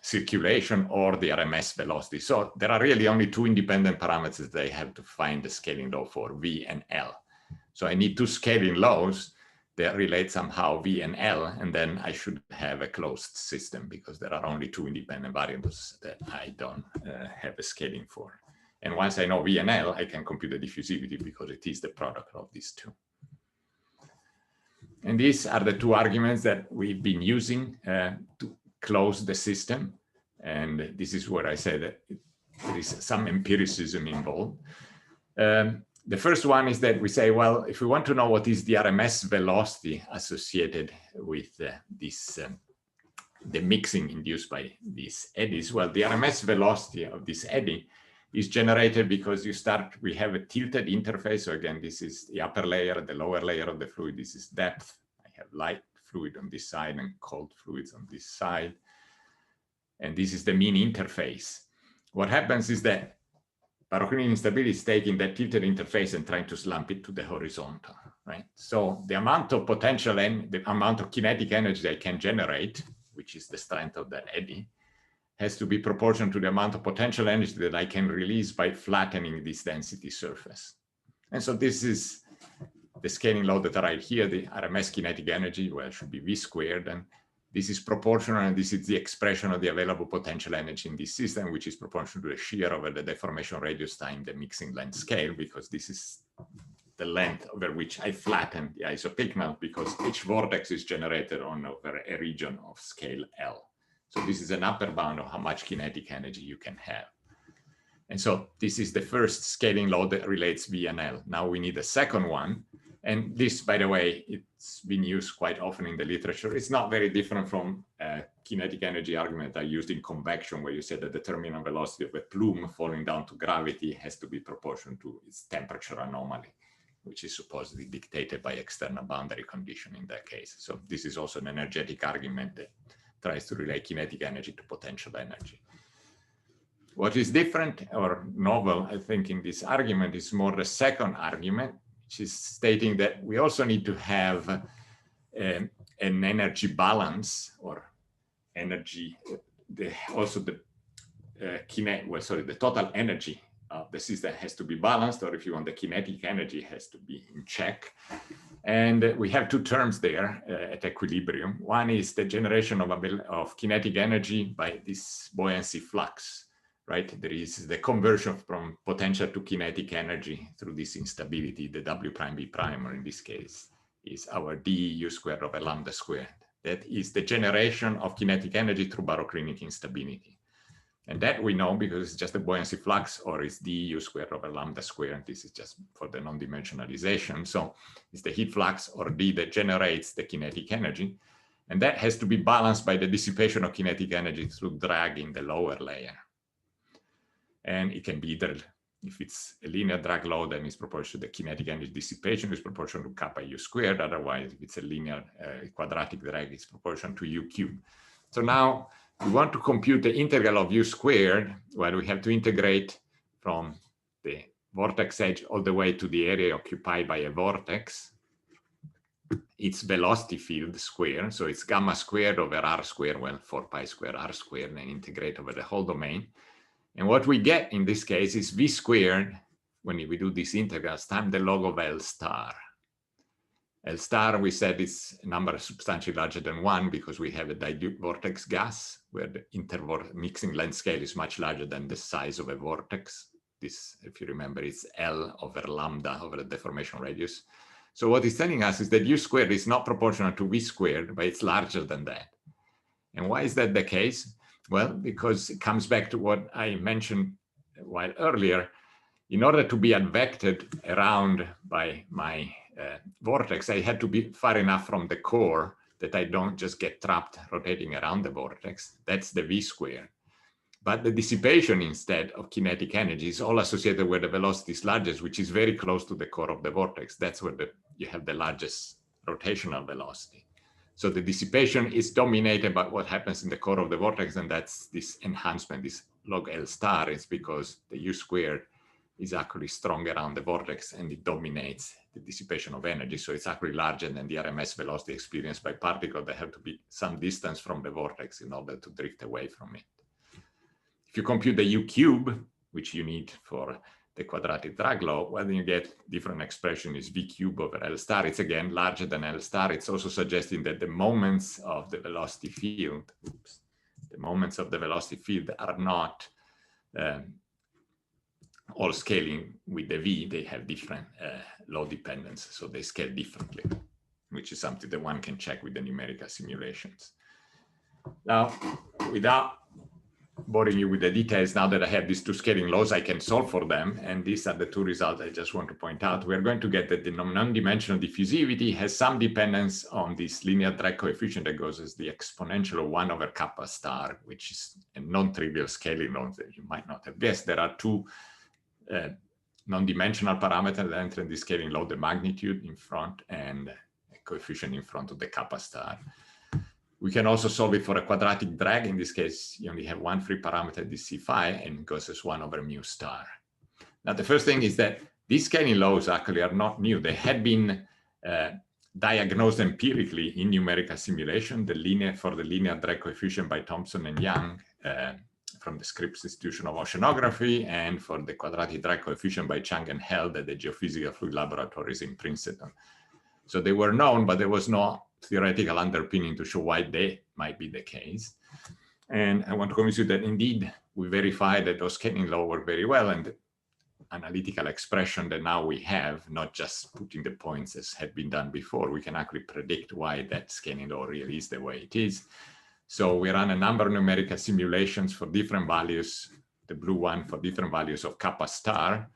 circulation or the RMS velocity. So there are really only two independent parameters they have to find the scaling law for, V and L. So I need two scaling laws that relate somehow V and L, and then I should have a closed system because there are only two independent variables that I don't have a scaling for. And once I know V and L, I can compute the diffusivity because it is the product of these two. And these are the two arguments that we've been using to close the system. And this is where I said that there is some empiricism involved. The first one is that we say, well, if we want to know what is the RMS velocity associated with the mixing induced by these eddies, well, the RMS velocity of this eddy is generated because we have a tilted interface. So again, this is the upper layer, the lower layer of the fluid. This is depth. I have light fluid on this side and cold fluids on this side. And this is the mean interface. What happens is that baroclinic instability is taking that tilted interface and trying to slump it to the horizontal, right? So the amount of potential and the amount of kinetic energy I can generate, which is the strength of that eddy, has to be proportional to the amount of potential energy that I can release by flattening this density surface. And so this is the scaling law that I write here, the RMS kinetic energy, well, it should be V squared. And this is proportional, and this is the expression of the available potential energy in this system, which is proportional to the shear over the deformation radius times the mixing length scale, because this is the length over which I flatten the isopycnal, because each vortex is generated over a region of scale L. So this is an upper bound of how much kinetic energy you can have. And so this is the first scaling law that relates V and L. Now we need a second one. And this, by the way, it's been used quite often in the literature. It's not very different from kinetic energy argument I used in convection, where you said that the terminal velocity of a plume falling down to gravity has to be proportional to its temperature anomaly, which is supposedly dictated by external boundary condition in that case. So this is also an energetic argument that tries to relate kinetic energy to potential energy. What is different or novel, I think, in this argument is more the second argument, which is stating that we also need to have an energy balance, or energy, the total energy of the system has to be balanced, or if you want, the kinetic energy has to be in check. And we have two terms there at equilibrium. One is the generation of kinetic energy by this buoyancy flux, right? There is the conversion from potential to kinetic energy through this instability, the W prime B prime, or in this case, is our du squared over lambda squared. That is the generation of kinetic energy through baroclinic instability. And that we know because it's just a buoyancy flux, or it's du squared over lambda squared. This is just for the non-dimensionalization. So it's the heat flux, or D, that generates the kinetic energy. And that has to be balanced by the dissipation of kinetic energy through drag in the lower layer. And it can be either, if it's a linear drag law, then it's proportional to the kinetic energy dissipation, is proportional to kappa u squared. Otherwise, if it's a linear quadratic drag, it's proportional to u cubed. So now we want to compute the integral of u squared, where we have to integrate from the vortex edge all the way to the area occupied by a vortex. It's velocity field squared, so it's gamma squared over r squared, well, 4 pi squared r squared, and integrate over the whole domain. And what we get in this case is v squared, when we do these integrals, times the log of L star. L star, we said, is a number substantially larger than 1 because we have a dilute vortex gas where the mixing length scale is much larger than the size of a vortex. This, if you remember, it's L over lambda over the deformation radius. So what it's telling us is that u squared is not proportional to v squared, but it's larger than that. And why is that the case? Well, because it comes back to what I mentioned a while earlier. In order to be advected around by my vortex, I had to be far enough from the core that I don't just get trapped rotating around the vortex. That's the v squared. But the dissipation instead of kinetic energy is all associated with the velocity is largest, which is very close to the core of the vortex. That's where you have the largest rotational velocity. So the dissipation is dominated by what happens in the core of the vortex, and that's this enhancement, this log L star, is because the u squared is actually strong around the vortex and it dominates the dissipation of energy. So it's actually larger than the RMS velocity experienced by particles that have to be some distance from the vortex in order to drift away from it. If you compute the u cube, which you need for the quadratic drag law, well, then you get different expression is v cube over L star. It's again larger than L star. It's also suggesting that the moments of the velocity field, the moments of the velocity field are not all scaling with the v. They have different law dependence, so they scale differently, which is something that one can check with the numerical simulations. Now, without boring you with the details, now that I have these two scaling laws, I can solve for them. And these are the two results I just want to point out. We're going to get that the non-dimensional diffusivity has some dependence on this linear drag coefficient that goes as the exponential of 1 over kappa star, which is a non-trivial scaling law that you might not have guessed. There are two non-dimensional parameters that enter in the scaling law, the magnitude in front and a coefficient in front of the kappa star. We can also solve it for a quadratic drag. In this case, you only have one free parameter, this C phi, and it goes as 1 over mu star. Now, the first thing is that these scaling laws actually are not new. They had been diagnosed empirically in numerical simulation, for the linear drag coefficient by Thompson and Young from the Scripps Institution of Oceanography, and for the quadratic drag coefficient by Chang and Held at the Geophysical Fluid Laboratories in Princeton. So they were known, but there was no theoretical underpinning to show why they might be the case. And I want to convince you that indeed we verified that those scaling laws work very well, and the analytical expression that now we have, not just putting the points as had been done before, we can actually predict why that scaling law really is the way it is. So we run a number of numerical simulations for different values, the blue one for different values of kappa star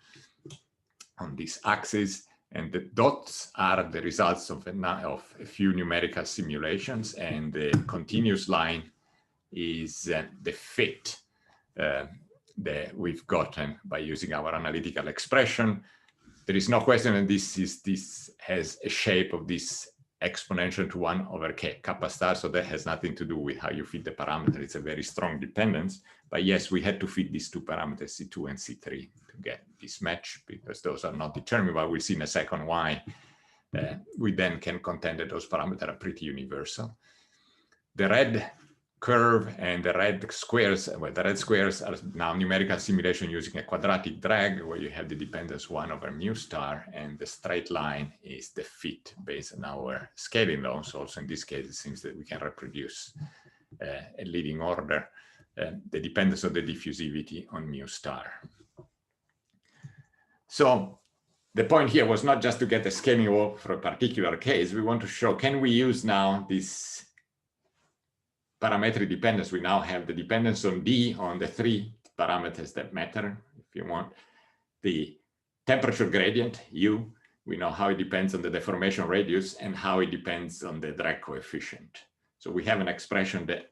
on this axis. And the dots are the results of a few numerical simulations, and the continuous line is the fit that we've gotten by using our analytical expression. There is no question that this has a shape of this exponential to 1 over k kappa star, so that has nothing to do with how you fit the parameter. It's a very strong dependence. But yes, we had to fit these two parameters, C2 and C3, to get this match, because those are not determined, but we'll see in a second why we then can contend that those parameters are pretty universal. The red curve and the red squares, well, the red squares are now numerical simulation using a quadratic drag where you have the dependence 1 over mu star, and the straight line is the fit based on our scaling laws. So also in this case, it seems that we can reproduce a leading order, the dependence of the diffusivity on mu star. So the point here was not just to get a scaling law for a particular case. We want to show, can we use now this parametric dependence? We now have the dependence on D on the 3 parameters that matter, if you want. The temperature gradient, U, we know how it depends on the deformation radius and how it depends on the drag coefficient. So we have an expression that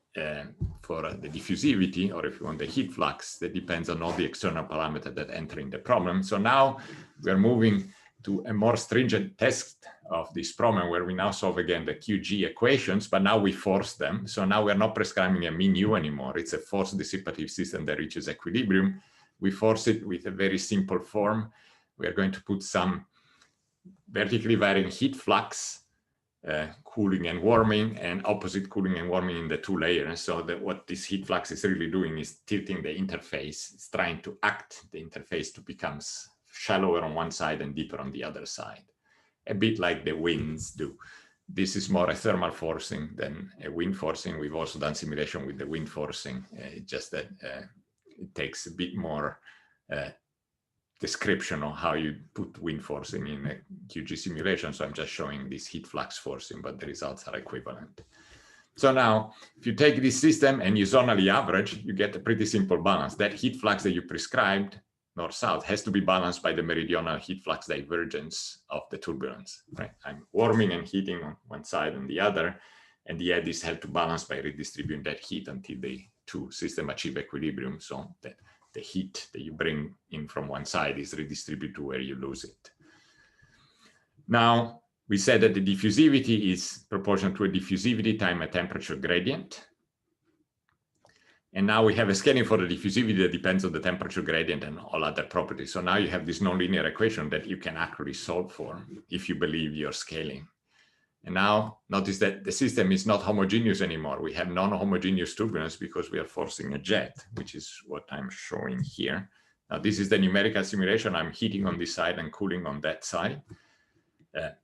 for the diffusivity, or if you want the heat flux, that depends on all the external parameters that enter in the problem. So now we are moving to a more stringent test of this problem where we now solve again the QG equations, but now we force them. So now we're not prescribing a mean U anymore. It's a force dissipative system that reaches equilibrium. We force it with a very simple form. We are going to put some vertically varying heat flux, cooling and warming, and opposite cooling and warming in the 2 layers. So that what this heat flux is really doing is tilting the interface. It's trying to act the interface to become shallower on one side and deeper on the other side, a bit like the winds do. This is more a thermal forcing than a wind forcing. We've also done simulation with the wind forcing. It's just that it takes a bit more description on how you put wind forcing in a QG simulation. So I'm just showing this heat flux forcing, but the results are equivalent. So now, if you take this system and you zonally average, you get a pretty simple balance. That heat flux that you prescribed, north-south, has to be balanced by the meridional heat flux divergence of the turbulence, right? I'm warming and heating on one side and the other, and the eddies have to balance by redistributing that heat until the 2 systems achieve equilibrium, so that the heat that you bring in from one side is redistributed to where you lose it. Now, we said that the diffusivity is proportional to a diffusivity times a temperature gradient. And now we have a scaling for the diffusivity that depends on the temperature gradient and all other properties. So now you have this nonlinear equation that you can actually solve for if you believe you're scaling. And now notice that the system is not homogeneous anymore. We have non-homogeneous turbulence because we are forcing a jet, which is what I'm showing here. Now this is the numerical simulation. I'm heating on this side and cooling on that side.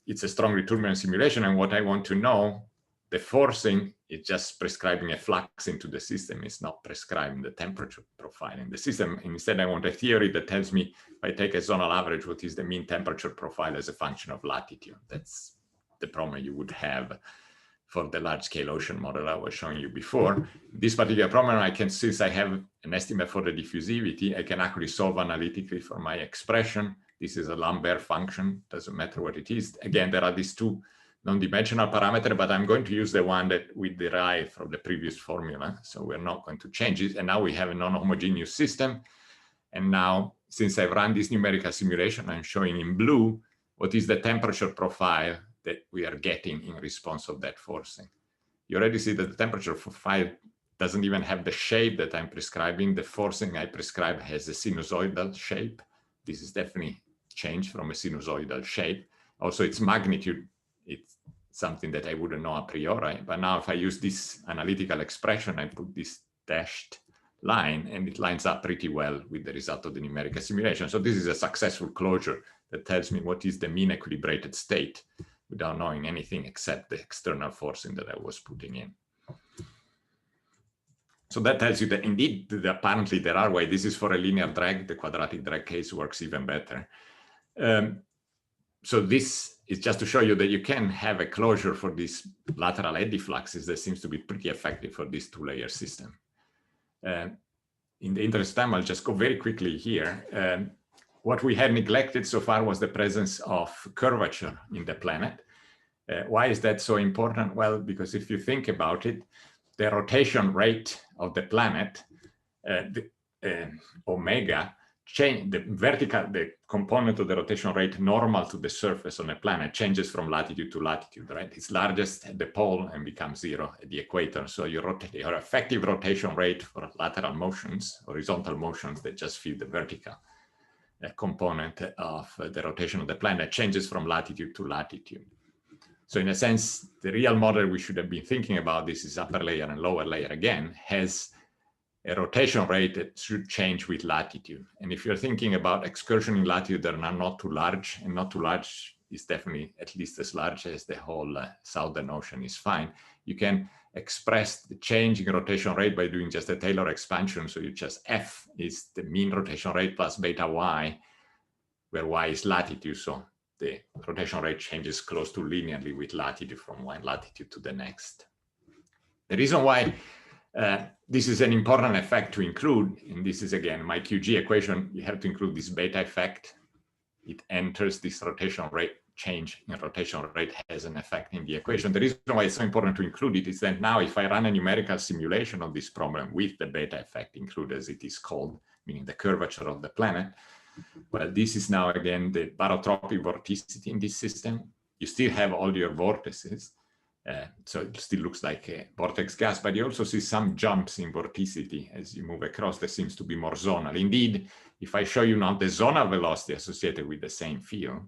It's a strongly turbulent simulation. And what I want to know, the forcing is just prescribing a flux into the system. It's not prescribing the temperature profile in the system. Instead, I want a theory that tells me if I take a zonal average, what is the mean temperature profile as a function of latitude. That's the problem you would have for the large-scale ocean model I was showing you before. This particular problem, I can, since I have an estimate for the diffusivity, I can actually solve analytically for my expression. This is a Lambert function, doesn't matter what it is. Again, there are these 2 non-dimensional parameters, but I'm going to use the one that we derived from the previous formula. So we're not going to change it. And now we have a non-homogeneous system. And now, since I've run this numerical simulation, I'm showing in blue what is the temperature profile that we are getting in response of that forcing. You already see that the temperature profile doesn't even have the shape that I'm prescribing. The forcing I prescribe has a sinusoidal shape. This is definitely changed from a sinusoidal shape. Also, its magnitude, it's something that I wouldn't know a priori. But now if I use this analytical expression, I put this dashed line, and it lines up pretty well with the result of the numerical simulation. So this is a successful closure that tells me what is the mean equilibrated state without knowing anything except the external forcing that I was putting in. So that tells you that indeed, apparently there are ways. This is for a linear drag. The quadratic drag case works even better. So this is just to show you that you can have a closure for these lateral eddy fluxes that seems to be pretty effective for this 2-layer system. In the interest of time, I'll just go very quickly here. What we had neglected so far was the presence of curvature in the planet. Why is that so important? Well, because if you think about it, the rotation rate of the planet, omega, the component of the rotation rate normal to the surface on a planet changes from latitude to latitude, right? It's largest at the pole and becomes 0 at the equator. So your effective rotation rate for lateral motions, horizontal motions that just feed the vertical component of the rotation of the planet changes from latitude to latitude. So in a sense, the real model we should have been thinking about, this is upper layer and lower layer again, has a rotation rate that should change with latitude. And if you're thinking about excursion in latitude that are not too large, and not too large is definitely at least as large as the whole Southern Ocean is fine, you can express the change in rotation rate by doing just a Taylor expansion. So you just F is the mean rotation rate plus beta y, where y is latitude. So the rotation rate changes close to linearly with latitude from one latitude to the next. The reason why this is an important effect to include, and this is again my QG equation, you have to include this beta effect. It enters this rotation rate, change in rotation rate has an effect in the equation. The reason why it's so important to include it is that now if I run a numerical simulation of this problem with the beta effect included, as it is called, meaning the curvature of the planet, well, this is now again the barotropic vorticity in this system. You still have all your vortices, so it still looks like a vortex gas, but you also see some jumps in vorticity as you move across. There seems to be more zonal. Indeed, if I show you now the zonal velocity associated with the same field,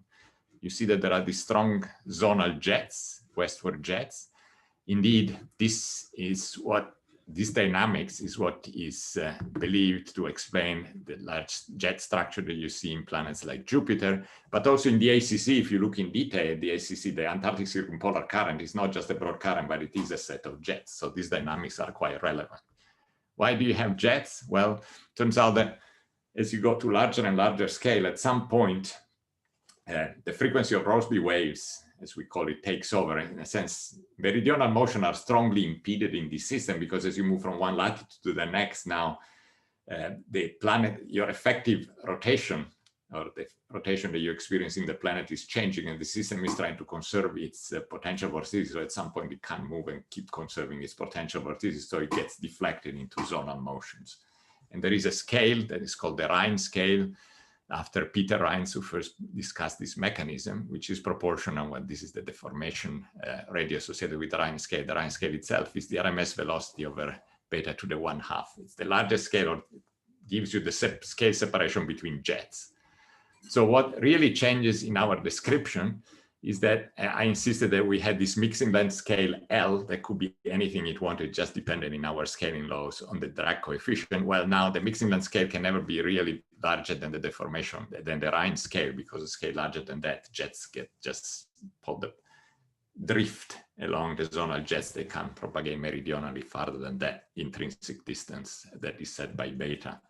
you see that there are these strong zonal jets, westward jets. Indeed, this dynamics is what is believed to explain the large jet structure that you see in planets like Jupiter, but also in the ACC. If you look in detail, the ACC, the Antarctic Circumpolar Current, is not just a broad current, but it is a set of jets. So these dynamics are quite relevant. Why do you have jets? Well, turns out that as you go to larger and larger scale, at some point, the frequency of Rossby waves, as we call it, takes over. In a sense, meridional motion are strongly impeded in this system because as you move from one latitude to the next, now the planet, your effective rotation, or the rotation that you experience in the planet is changing, and the system is trying to conserve its potential vorticity. So at some point it can't move and keep conserving its potential vorticity, so it gets deflected into zonal motions. And there is a scale that is called the Rhine scale, after Peter Rhines, who first discussed this mechanism, which is proportional. Well, this is the deformation rate associated with the Rhine scale. The Rhine scale itself is the RMS velocity over beta to the 1/2. It's the largest scale, or gives you the scale separation between jets. So what really changes in our description is that I insisted that we had this mixing length scale L that could be anything it wanted, just dependent in our scaling laws on the drag coefficient. Well, now the mixing length scale can never be really larger than the deformation, than the Rhine scale, because a scale larger than that, jets get just pulled up, drift along the zonal jets. They can't propagate meridionally farther than that intrinsic distance that is set by beta.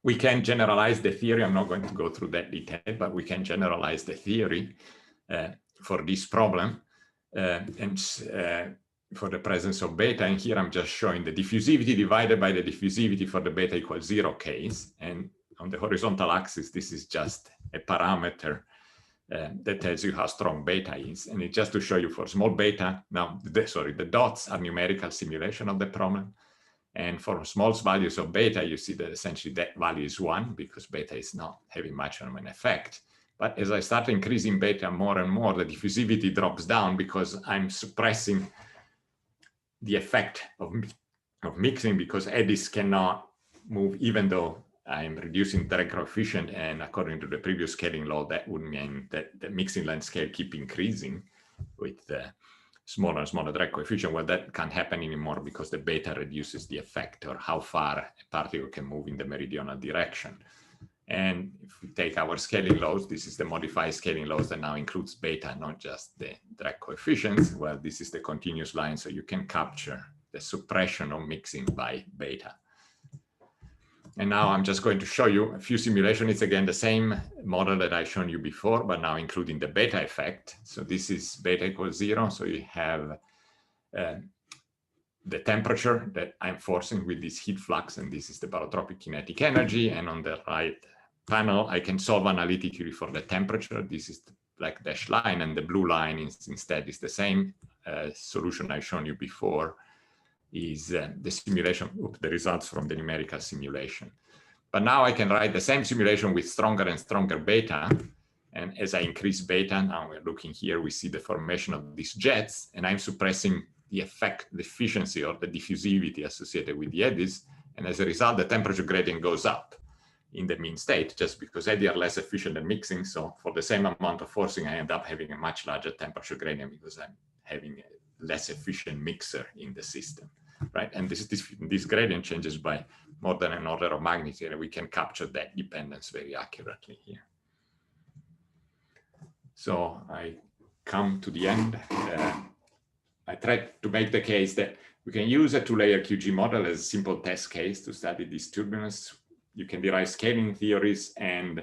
We can generalize the theory. I'm not going to go through that detail, but we can generalize the theory for this problem for the presence of beta. And here I'm just showing the diffusivity divided by the diffusivity for the beta equals 0 case. And on the horizontal axis, this is just a parameter that tells you how strong beta is. And it's just to show you for small beta. Now, the dots are numerical simulation of the problem. And for small values of beta, you see that essentially that value is 1 because beta is not having much of an effect. But as I start increasing beta more and more, the diffusivity drops down because I'm suppressing the effect of mixing, because eddies cannot move even though I'm reducing drag coefficient. And according to the previous scaling law, that would mean that the mixing length scale keep increasing with the smaller and smaller drag coefficient. Well, that can't happen anymore because the beta reduces the effect, or how far a particle can move in the meridional direction. And if we take our scaling laws, this is the modified scaling laws that now includes beta, not just the drag coefficients. Well, this is the continuous line, so you can capture the suppression of mixing by beta. And now I'm just going to show you a few simulations. It's again the same model that I've shown you before, but now including the beta effect. So this is beta equals 0. So you have the temperature that I'm forcing with this heat flux, and this is the barotropic kinetic energy. And on the right panel, I can solve analytically for the temperature. This is the black dashed line, and the blue line instead is the same solution I've shown you before. Is the simulation, the results from the numerical simulation. But now I can write the same simulation with stronger and stronger beta. And as I increase beta, now we're looking here, we see the formation of these jets, and I'm suppressing the effect, the efficiency or the diffusivity associated with the eddies. And as a result, the temperature gradient goes up. in the mean state, just because eddy are less efficient than mixing. So for the same amount of forcing, I end up having a much larger temperature gradient because I'm having a less efficient mixer in the system, right? And this gradient changes by more than an order of magnitude, and we can capture that dependence very accurately here. So I come to the end. I tried to make the case that we can use a two-layer QG model as a simple test case to study this turbulence. You can derive scaling theories and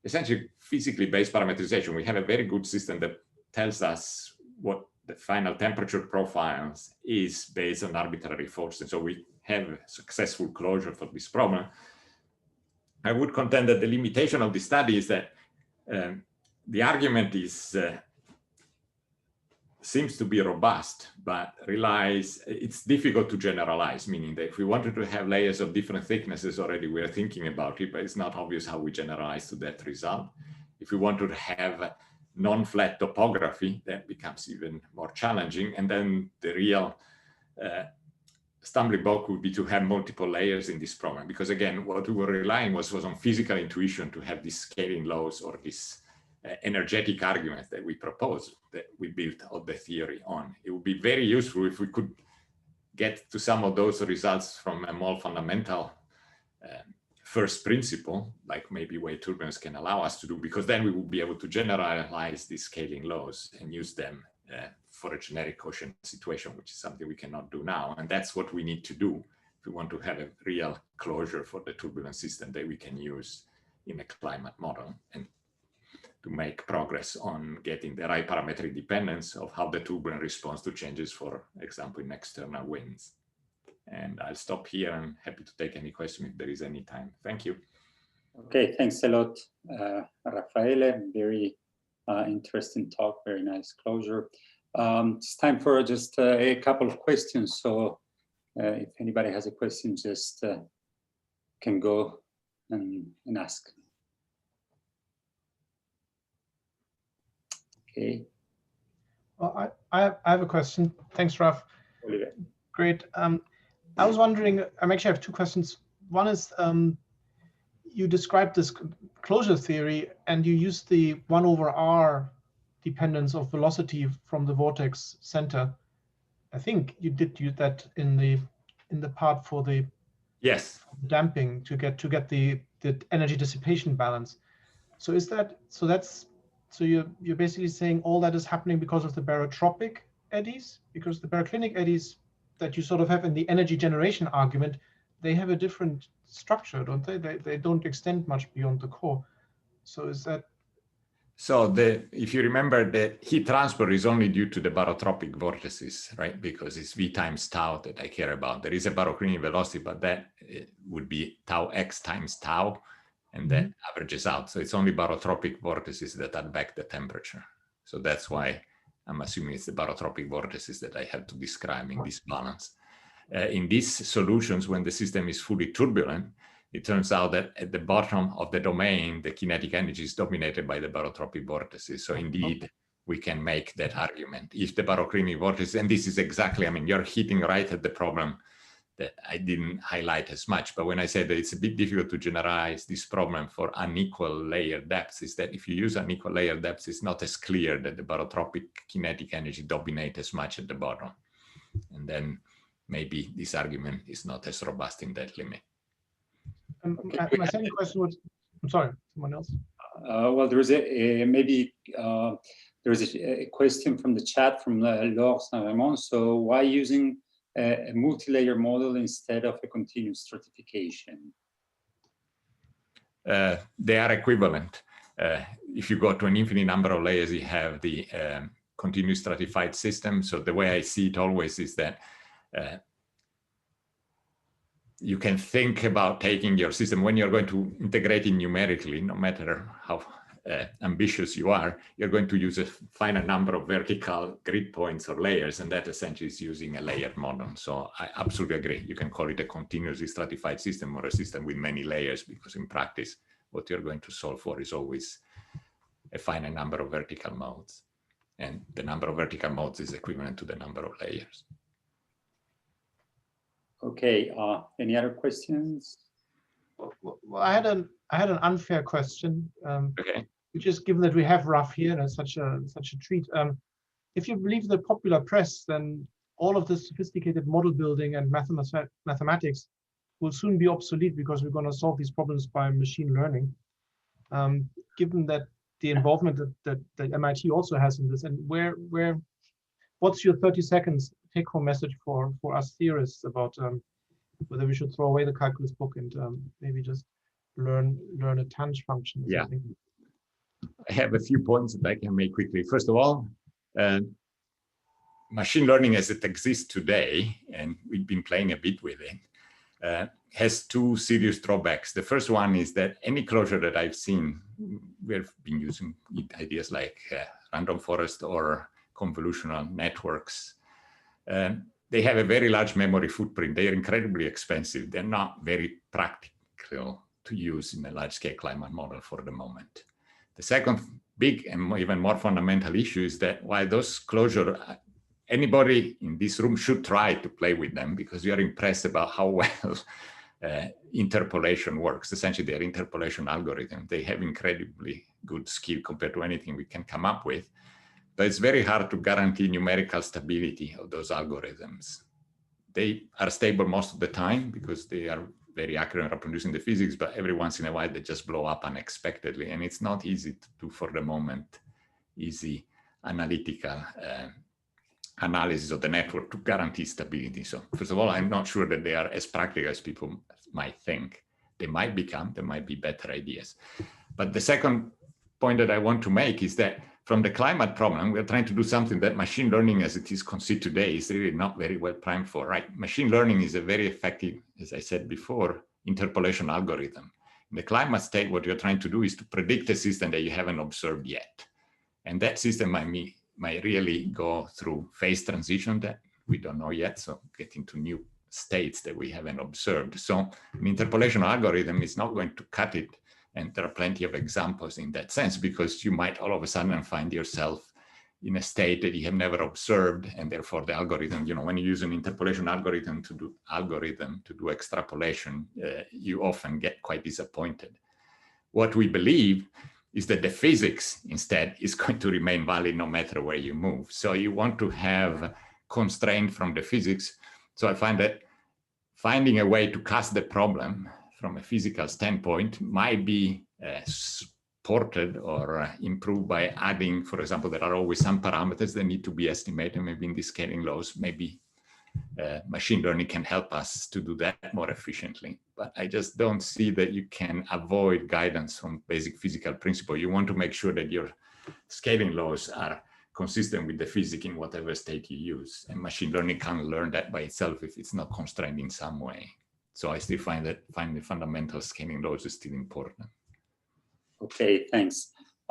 essentially physically based parameterization. We have a very good system that tells us what the final temperature profiles is based on arbitrary forces. So we have a successful closure for this problem. I would contend that the limitation of the study is that the argument is seems to be robust, but it's difficult to generalize, meaning that if we wanted to have layers of different thicknesses already, we're thinking about it, but it's not obvious how we generalize to that result. If we wanted to have non-flat topography, that becomes even more challenging. And then the real stumbling block would be to have multiple layers in this problem, because again, what we were relying was on physical intuition to have these scaling laws or this energetic arguments that we proposed, that we built all the theory on. It would be very useful if we could get to some of those results from a more fundamental first principle, like maybe way turbulence can allow us to do, because then we would be able to generalize these scaling laws and use them for a generic ocean situation, which is something we cannot do now. And that's what we need to do if we want to have a real closure for the turbulence system that we can use in a climate model, and to make progress on getting the right parametric dependence of how the turbulent responds to changes, for example, in external winds. And I'll stop here. I'm happy to take any question if there is any time. Thank you. Okay, thanks a lot, Raffaele. Very interesting talk, very nice closure. It's time for just a couple of questions. So if anybody has a question, just can go and ask. Okay. Well, I have a question. Thanks, Raf. Oliver. Great. I was wondering, I actually have two questions. One is, you described this closure theory and you used the 1/r dependence of velocity from the vortex center. I think you did use that in the part for the damping to get the energy dissipation balance. So so you're basically saying all that is happening because of the barotropic eddies, because the baroclinic eddies that you sort of have in the energy generation argument, they have a different structure, don't they? They don't extend much beyond the core. So is that? So if you remember, the heat transfer is only due to the barotropic vortices, right? Because it's V times tau that I care about. There is a baroclinic velocity, but that would be tau x times tau, and that averages out. So it's only barotropic vortices that add back the temperature. So that's why I'm assuming it's the barotropic vortices that I have to describe in this balance. In these solutions, when the system is fully turbulent, it turns out that at the bottom of the domain, the kinetic energy is dominated by the barotropic vortices. So indeed, we can make that argument. If the baroclinic vortices, and this is exactly, I mean, you're hitting right at the problem that I didn't highlight as much, but when I said that it's a bit difficult to generalize this problem for unequal layer depths, is that if you use unequal layer depths, it's not as clear that the barotropic kinetic energy dominates as much at the bottom. And then maybe this argument is not as robust in that limit. My second question was, I'm sorry, someone else? Well, there is a question from the chat from Laure Saint-Raymond. So why using a multi-layer model instead of a continuous stratification? They are equivalent. If you go to an infinite number of layers, you have the continuous stratified system. So the way I see it always is that you can think about taking your system when you're going to integrate it numerically, no matter how ambitious you are, you're going to use a finite number of vertical grid points or layers, and that essentially is using a layered model. So I absolutely agree. You can call it a continuously stratified system or a system with many layers, because in practice, what you're going to solve for is always a finite number of vertical modes. And the number of vertical modes is equivalent to the number of layers. Okay, any other questions? Well, I had an unfair question. Okay. Which is, given that we have Raf here and such a treat. If you believe the popular press, then all of this sophisticated model building and mathematics will soon be obsolete because we're going to solve these problems by machine learning. Given that the involvement that MIT also has in this, and what's your 30 seconds take-home message for us theorists about whether we should throw away the calculus book and maybe just learn a tanh function? Yeah. I have a few points that I can make quickly. First of all, machine learning as it exists today, and we've been playing a bit with it, has two serious drawbacks. The first one is that any closure that I've seen, we've been using ideas like random forest or convolutional networks. They have a very large memory footprint. They are incredibly expensive. They're not very practical to use in a large-scale climate model for the moment. The second big and even more fundamental issue is that while those closures, anybody in this room should try to play with them because you are impressed about how well interpolation works. Essentially, they're interpolation algorithms. They have incredibly good skill compared to anything we can come up with. But it's very hard to guarantee numerical stability of those algorithms. They are stable most of the time because they are very accurate in reproducing the physics, but every once in a while they just blow up unexpectedly. And it's not easy to do for the moment, easy analytical analysis of the network to guarantee stability. So first of all, I'm not sure that they are as practical as people might think. They might become, there might be better ideas. But the second point that I want to make is that from the climate problem, we're trying to do something that machine learning as it is conceived today is really not very well primed for, right? Machine learning is a very effective, as I said before, interpolation algorithm. In the climate state, what you're trying to do is to predict a system that you haven't observed yet. And that system might really go through phase transition that we don't know yet, so get into new states that we haven't observed. So an interpolation algorithm is not going to cut it. And there are plenty of examples in that sense, because you might all of a sudden find yourself in a state that you have never observed. And therefore the algorithm, when you use an interpolation algorithm to do extrapolation, you often get quite disappointed. What we believe is that the physics instead is going to remain valid no matter where you move. So you want to have constraint from the physics. So I find that finding a way to cast the problem from a physical standpoint might be supported or improved by adding, for example, there are always some parameters that need to be estimated, maybe in the scaling laws, maybe machine learning can help us to do that more efficiently. But I just don't see that you can avoid guidance from basic physical principle. You want to make sure that your scaling laws are consistent with the physics in whatever state you use. And machine learning can't learn that by itself if it's not constrained in some way. So I still find the fundamental scaling laws is still important. Okay, thanks.